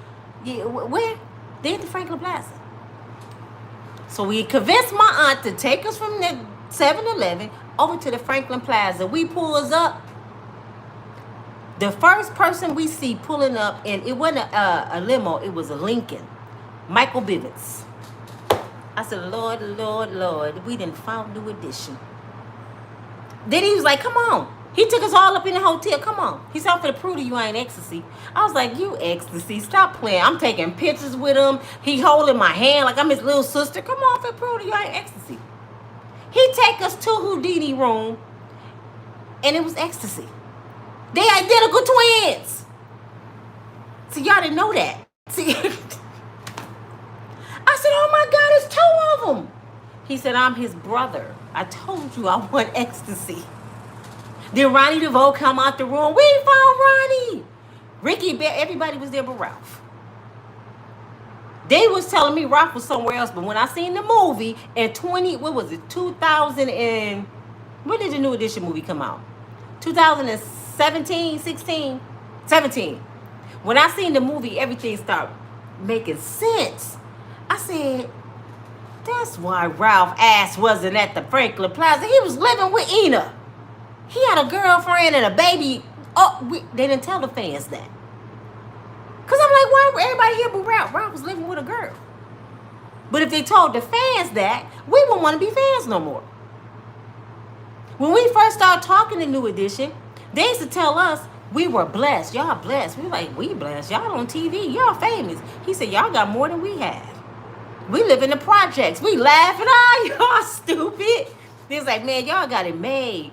Yeah, where? They're at the Franklin Plaza. So we convinced my aunt to take us from the 7-Eleven over to the Franklin Plaza. We pulls up. The first person we see pulling up, and it wasn't a limo, it was a Lincoln. Michael Bivens. I said, Lord, Lord, Lord, we done found New Edition. Then he was like, come on. He took us all up in the hotel. Come on. He said, I'm finna prove to you I ain't ecstasy. I was like, you ecstasy. Stop playing. I'm taking pictures with him. He holding my hand like I'm his little sister. Come on, I'm finna prove to you I ain't ecstasy. He take us to Houdini room. and it was ecstasy. They identical twins. So y'all didn't know that. See, I said, oh my God, it's 2 of them. He said, I'm his brother. I told you I want ecstasy. Then Ronnie DeVoe come out the room. We found Ronnie. Ricky, everybody was there but Ralph. They was telling me Ralph was somewhere else, but when I seen the movie in 2000 and, when did the New Edition movie come out? 2017, 16, 17. When I seen the movie, everything started making sense. I said, that's why Ralph's ass wasn't at the Franklin Plaza. He was living with Ina. He had a girlfriend and a baby. Oh, they didn't tell the fans that. Because I'm like, why everybody here but Ralph? Ralph was living with a girl. But if they told the fans that, we wouldn't want to be fans no more. When we first started talking to New Edition, they used to tell us we were blessed. Y'all blessed. We were like, we blessed. Y'all on TV. Y'all famous. He said, y'all got more than we have. We live in the projects. We laughing. Y'all stupid. They was like, man, y'all got it made.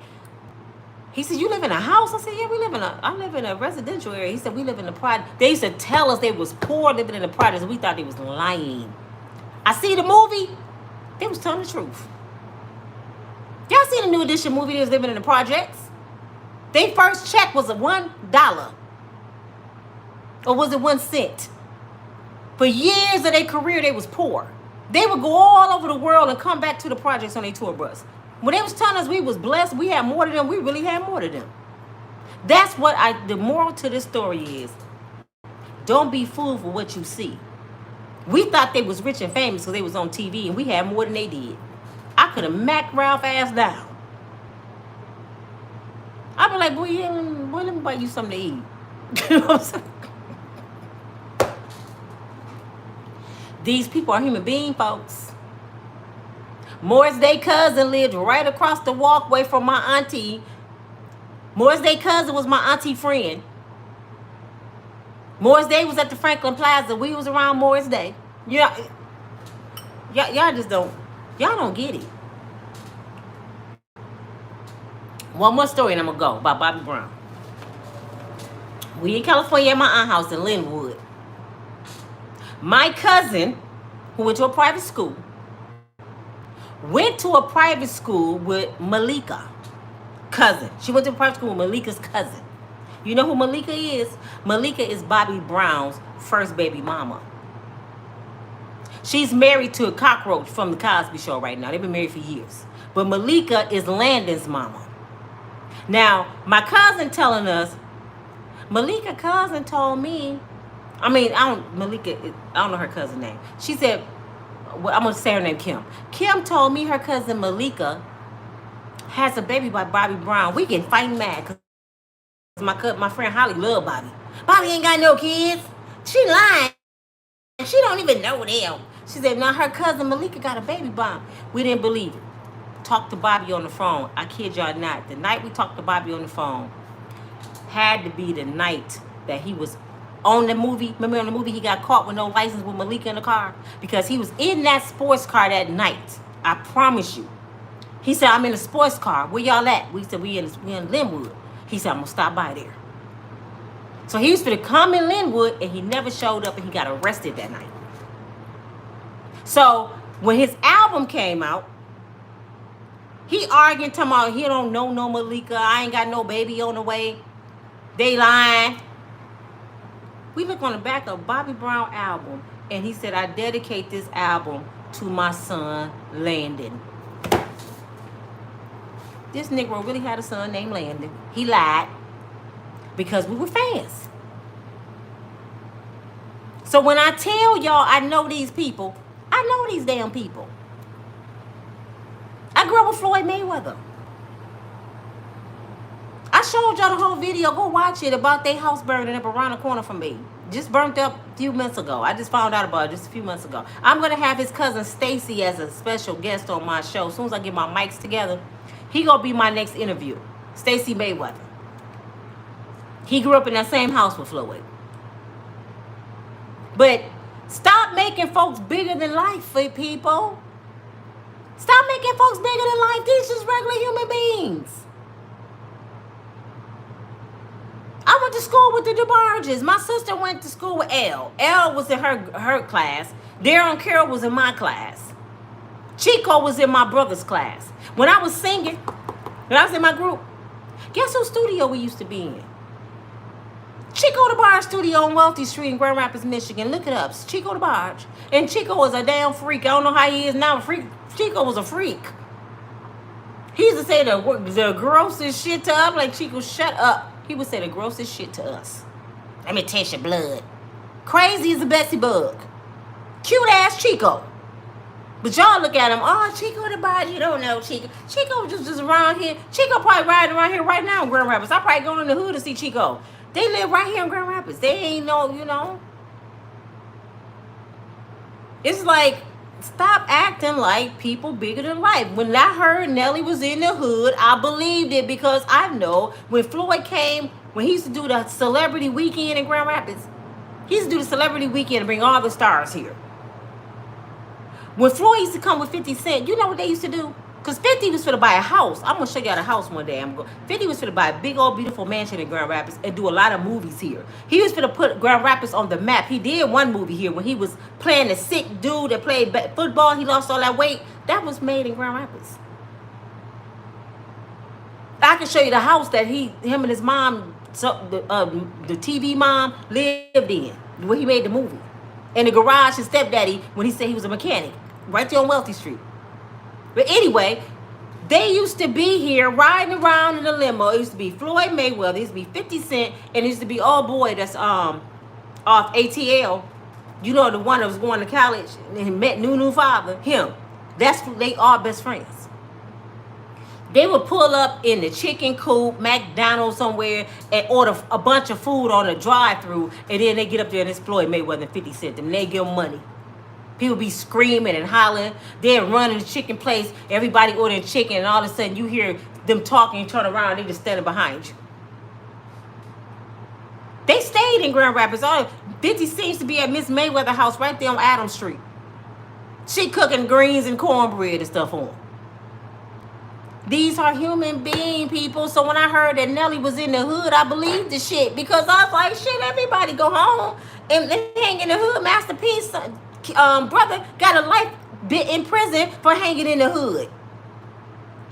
He said, you live in a house? I said, yeah, I live in a residential area. He said, we live in the project. They used to tell us they was poor living in the projects. We thought they was lying. I see the movie. They was telling the truth. Y'all seen the New Edition movie? They was living in the projects. Their first check was $1. Or was it 1 cent? For years of their career, they was poor. They would go all over the world and come back to the projects on their tour bus. When they was telling us we was blessed, we had more than them, we really had more than them. That's what the moral to this story is. Don't be fooled for what you see. We thought they was rich and famous because they was on TV and we had more than they did. I could have macked Ralph's ass down. I'd be like, boy, let me buy you something to eat. You know what I'm saying? These people are human beings, folks. Morris Day cousin lived right across the walkway from my auntie. Morris Day cousin was my auntie friend. Morris Day was at the Franklin Plaza. We was around Morris Day. Y'all just don't, y'all don't get it. One more story and I'm going to go about Bobby Brown. We in California at my aunt's house in Linwood. My cousin, who went to a private school, went to a private school with Malika, cousin. She went to a private school with Malika's cousin. You know who Malika is? Malika is Bobby Brown's first baby mama. She's married to a cockroach from the Cosby Show right now. They've been married for years. But Malika is Landon's mama. Now, my cousin telling us, Malika cousin told me, I don't know her cousin name. She said, well, I'm going to say her name Kim. Kim told me her cousin Malika has a baby by Bobby Brown. We getting fighting mad because my friend Holly love Bobby. Bobby ain't got no kids. She lying. She don't even know them. She said, now her cousin Malika got a baby bomb. We didn't believe it. Talked to Bobby on the phone. I kid y'all not. The night we talked to Bobby on the phone had to be the night that he was on the movie. Remember on the movie he got caught with no license with Malika in the car? Because he was in that sports car that night. I promise you. He said, I'm in a sports car. Where y'all at? We said, we in Linwood. He said, I'm going to stop by there. So he was going to come in Linwood and he never showed up and he got arrested that night. So when his album came out, he arguing, talking about he don't know no Malika. I ain't got no baby on the way. They lying. We look on the back of Bobby Brown album and he said, I dedicate this album to my son, Landon. This Negro really had a son named Landon. He lied because we were fans. So when I tell y'all I know these people, I know these damn people. I grew up with Floyd Mayweather. I showed y'all the whole video. Go watch it about their house burning up around the corner from me. Just burnt up a few months ago. I just found out about it just a few months ago. I'm going to have his cousin Stacy as a special guest on my show. As soon as I get my mics together, he going to be my next interview. Stacy Mayweather. He grew up in that same house with Floyd. But stop making folks bigger than life for people. Stop making folks bigger than life. These just regular human beings. went to school with the DeBarges. My sister went to school with L. L was in her class. Daryl and Carol was in my class. Chico was in my brother's class. When I was singing, when I was in my group, guess whose studio we used to be in? Chico the Barge studio on Wealthy Street in Grand Rapids, Michigan. Look it up. Chico the Barge. And Chico was a damn freak. I don't know how he is now. Chico was a freak. He used to say the grossest shit to us. Like, Chico, shut up. He would say the grossest shit to us. Let me taste your blood. Crazy as a Betsy bug. Cute ass Chico. But y'all look at him. Oh, Chico the Barge. You don't know Chico. Chico just around here. Chico probably riding around here right now in Grand Rapids. I probably going in the hood to see Chico. They live right here in Grand Rapids. They ain't no. It's like, stop acting like people bigger than life. When I heard Nelly was in the hood, I believed it, because I know when Floyd came, when he used to do the celebrity weekend in Grand Rapids, he used to do the celebrity weekend and bring all the stars here. When Floyd used to come with 50 Cent, you know what they used to do? Because 50 was for to buy a house. I'm going to show y'all the house one day. 50 was for to buy a big old beautiful mansion in Grand Rapids and do a lot of movies here. He was for to put Grand Rapids on the map. He did one movie here when he was playing the sick dude that played football. He lost all that weight. That was made in Grand Rapids. I can show you the house that him and his mom, the TV mom, lived in, where he made the movie. And the garage his stepdaddy, when he said he was a mechanic, right there on Wealthy Street. But anyway, they used to be here riding around in a limo. It used to be Floyd Mayweather. It used to be 50 Cent. And it used to be old boy that's off ATL. You know, the one that was going to college and met Nunu father. Him. They are best friends. They would pull up in the chicken coop, McDonald's somewhere, and order a bunch of food on a drive-thru. And then they get up there and it's Floyd Mayweather and 50 Cent. And they give them money. People be screaming and hollering. They're running the chicken place. Everybody ordering chicken. And all of a sudden you hear them talking. You turn around. They just standing behind you. They stayed in Grand Rapids. 50 seems to be at Miss Mayweather's house right there on Adams Street. She cooking greens and cornbread and stuff on. These are human being people. So when I heard that Nelly was in the hood, I believed the shit. Because I was like, shit, everybody go home and hang in the hood. Masterpiece brother got a life bit in prison for hanging in the hood.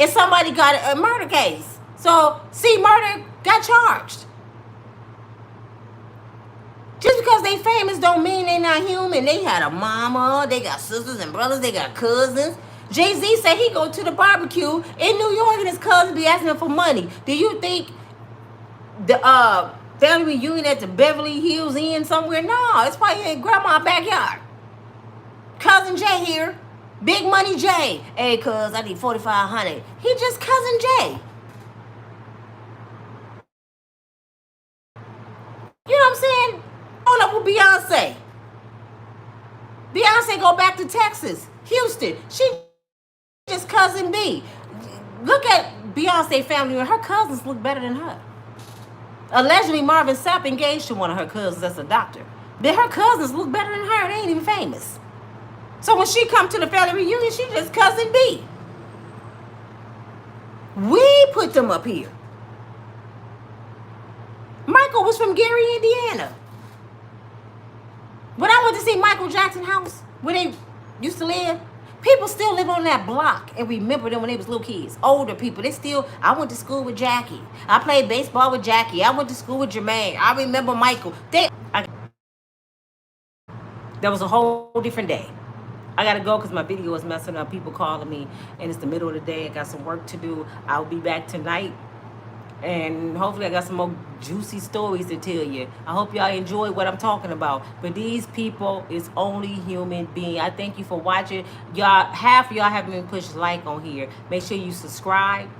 And somebody got a murder case. So, murder got charged. Just because they famous don't mean they not human. They had a mama, they got sisters and brothers, they got cousins. Jay-Z said he go to the barbecue in New York and his cousin be asking him for money. Do you think the family reunion at the Beverly Hills Inn somewhere? No, it's probably in grandma's backyard. Cousin Jay here. Big Money Jay. Hey, cuz, I need $4,500. He just Cousin Jay. You know what I'm saying? Hold up with Beyonce. Beyonce go back to Texas. Houston. She just Cousin B. Look at Beyonce family. Her cousins look better than her. Allegedly, Marvin Sapp engaged to one of her cousins that's a doctor. But her cousins look better than her. They ain't even famous. So when she come to the family reunion, she just Cousin B. We put them up here. Michael was from Gary, Indiana. When I went to see Michael Jackson's house, where they used to live, people still live on that block and remember them when they was little kids. Older people, I went to school with Jackie. I played baseball with Jackie. I went to school with Jermaine. I remember Michael. That was a whole different day. I gotta go because my video is messing up. People calling me and it's the middle of the day. I got some work to do. I'll be back tonight. And hopefully I got some more juicy stories to tell you. I hope y'all enjoy what I'm talking about. But these people is only human being. I thank you for watching. Y'all, half of y'all haven't even pushed like on here. Make sure you subscribe.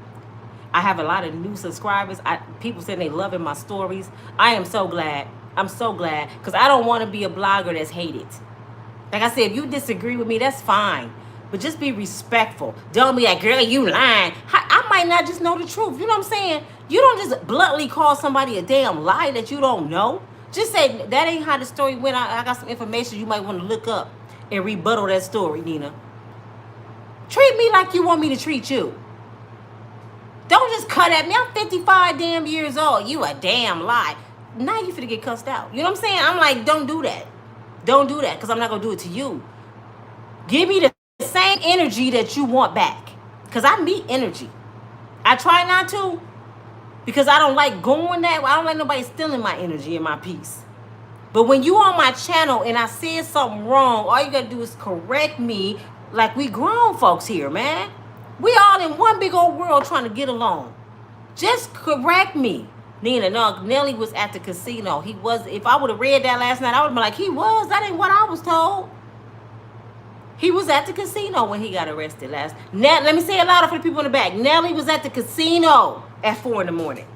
I have a lot of new subscribers. People saying they loving my stories. I am so glad. I'm so glad. Because I don't want to be a blogger that's hated. Like I said, if you disagree with me, that's fine. But just be respectful. Don't be like, girl, you lying. I might not just know the truth. You know what I'm saying? You don't just bluntly call somebody a damn lie that you don't know. Just say, that ain't how the story went. I got some information you might want to look up and rebuttal that story, Nina. Treat me like you want me to treat you. Don't just cut at me. I'm 55 damn years old. You a damn lie. now you finna get cussed out. You know what I'm saying? I'm like, don't do that. Don't do that, because I'm not going to do it to you. Give me the same energy that you want back. Because I need energy. I try not to, because I don't like going that way. I don't like nobody stealing my energy and my peace. But when you on my channel and I said something wrong, all you got to do is correct me, like we grown folks here, man. We all in one big old world trying to get along. Just correct me. Nina, no, Nelly was at the casino. He was, if I would have read that last night, I would have been like, he was. That ain't what I was told. He was at the casino when he got arrested last. Let me say it louder for the people in the back. Nelly was at the casino at 4 in the morning.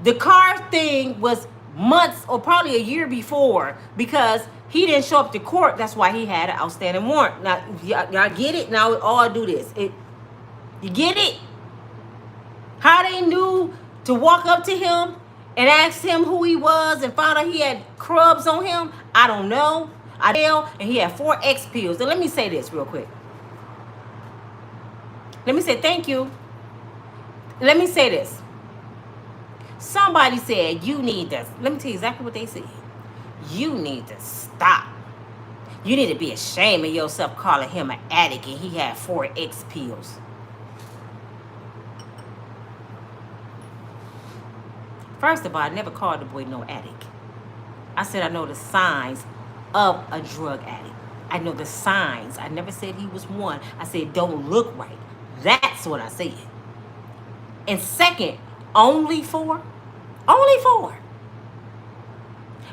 The car thing was months or probably a year before, because he didn't show up to court. That's why he had an outstanding warrant. Now, y'all get it? Now, all do this. You get it? How they knew to walk up to him and ask him who he was and found out he had crubs on him, I don't know. And he had 4 X pills. And let me say this real quick. Let me say thank you. Let me say this. Somebody said you need to, let me tell you exactly what they said. You need to stop. You need to be ashamed of yourself calling him an addict and he had 4 X pills. First of all, I never called the boy no addict. I said I know the signs of a drug addict. I know the signs. I never said he was one. I said don't look right. That's what I said. And second, only 4? Only 4.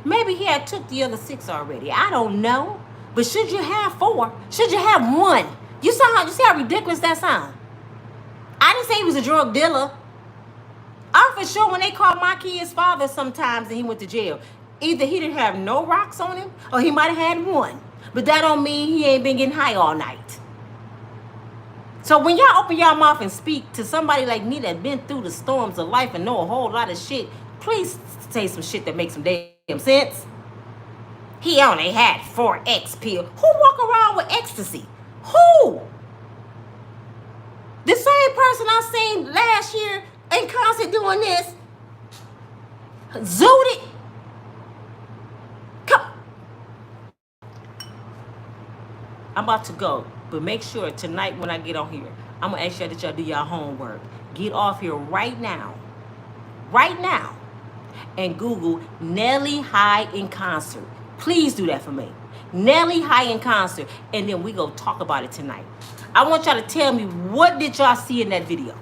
Maybe he had took the other 6 already. I don't know. But should you have 4? Should you have 1? You see how ridiculous that sounds? I didn't say he was a drug dealer. I'm for sure when they called my kid's father sometimes and he went to jail, either he didn't have no rocks on him or he might have had 1. But that don't mean he ain't been getting high all night. So when y'all open y'all mouth and speak to somebody like me that been through the storms of life and know a whole lot of shit, please say some shit that makes some damn sense. He only had 4 X pill. Who walk around with ecstasy? Who? The same person I seen last year in concert doing this, zooted. Come. I'm about to go, but make sure tonight when I get on here, I'm gonna ask y'all that y'all do y'all homework. Get off here right now, and Google Nelly High in concert. Please do that for me. Nelly High in concert, and then we go talk about it tonight. I want y'all to tell me, what did y'all see in that video?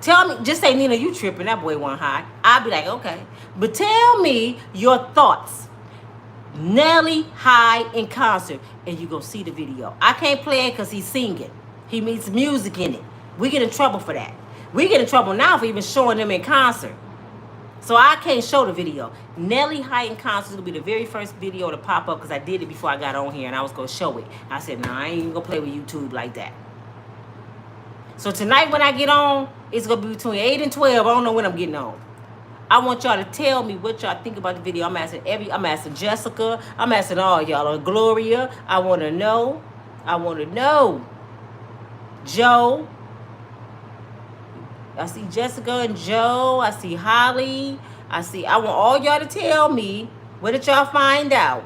Tell me, just say, Nina, you tripping, that boy wasn't high. I'll be like, okay. But tell me your thoughts. Nelly High in concert, and you go see the video. I can't play it because he's singing. He meets music in it. We get in trouble for that. We get in trouble now for even showing them in concert. So I can't show the video. Nelly High in concert is going to be the very first video to pop up, because I did it before I got on here and I was going to show it. I said, no, I ain't even going to play with YouTube like that. So tonight when I get on, it's going to be between 8 and 12. I don't know when I'm getting on. I want y'all to tell me what y'all think about the video. I'm asking Jessica. I'm asking all y'all. Gloria, I want to know. Joe. I see Jessica and Joe. I see Holly. I want all y'all to tell me, what did y'all find out?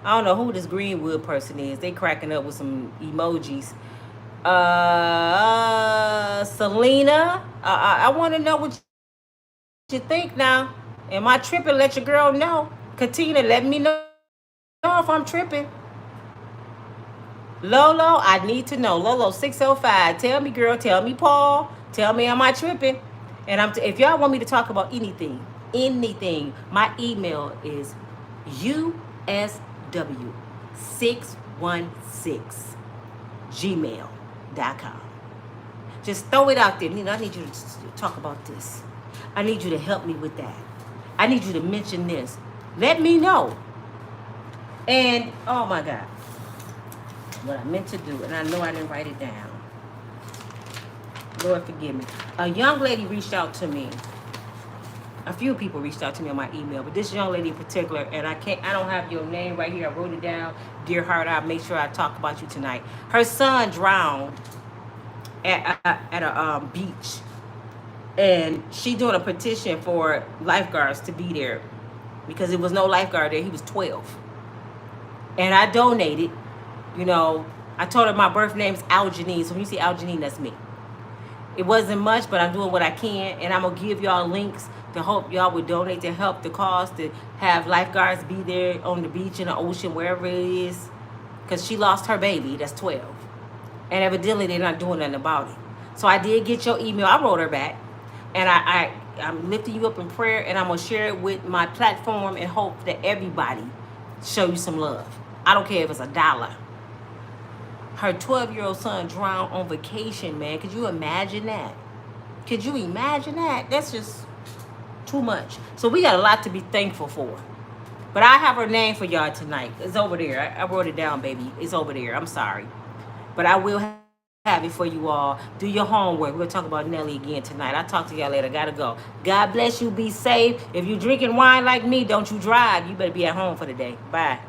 I don't know who this Greenwood person is. They cracking up with some emojis. Selena, I want to know what you think now. Am I tripping? Let your girl know. Katina, let me know if I'm tripping. Lolo, I need to know. Lolo 605, tell me, girl. Tell me, Paul. Tell me, am I tripping? And if y'all want me to talk about anything, my email is usw616gmail.com. Just throw it out there. Nina, I need you to talk about this. I need you to help me with that. I need you to mention this. Let me know. And, oh my God, what I meant to do, and I know I didn't write it down. Lord forgive me. A young lady reached out to me. A few people reached out to me on my email, but this young lady in particular, and I don't have your name right here. I wrote it down. Dear heart, I'll make sure I talk about you tonight. Her son drowned at a beach. And she doing a petition for lifeguards to be there because there was no lifeguard there. He was 12. And I donated, you know, I told her my birth name's Aljanine. So when you see Aljanine, that's me. It wasn't much, but I'm doing what I can. And I'm going to give y'all links to hope y'all would donate to help the cause to have lifeguards be there on the beach, in the ocean, wherever it is. Because she lost her baby, that's 12. And evidently they're not doing nothing about it. So I did get your email. I wrote her back. And I'm lifting you up in prayer, and I'm going to share it with my platform and hope that everybody show you some love. I don't care if it's $1. Her 12-year-old son drowned on vacation, man. Could you imagine that? Could you imagine that? That's just too much. So we got a lot to be thankful for. But I have her name for y'all tonight. It's over there. I wrote it down, baby. It's over there. I'm sorry. But I will have it for you all. Do your homework. We'll talk about Nelly again tonight. I'll talk to y'all later. Gotta go. God bless you. Be safe. If you're drinking wine like me, don't you drive. You better be at home for the day. Bye.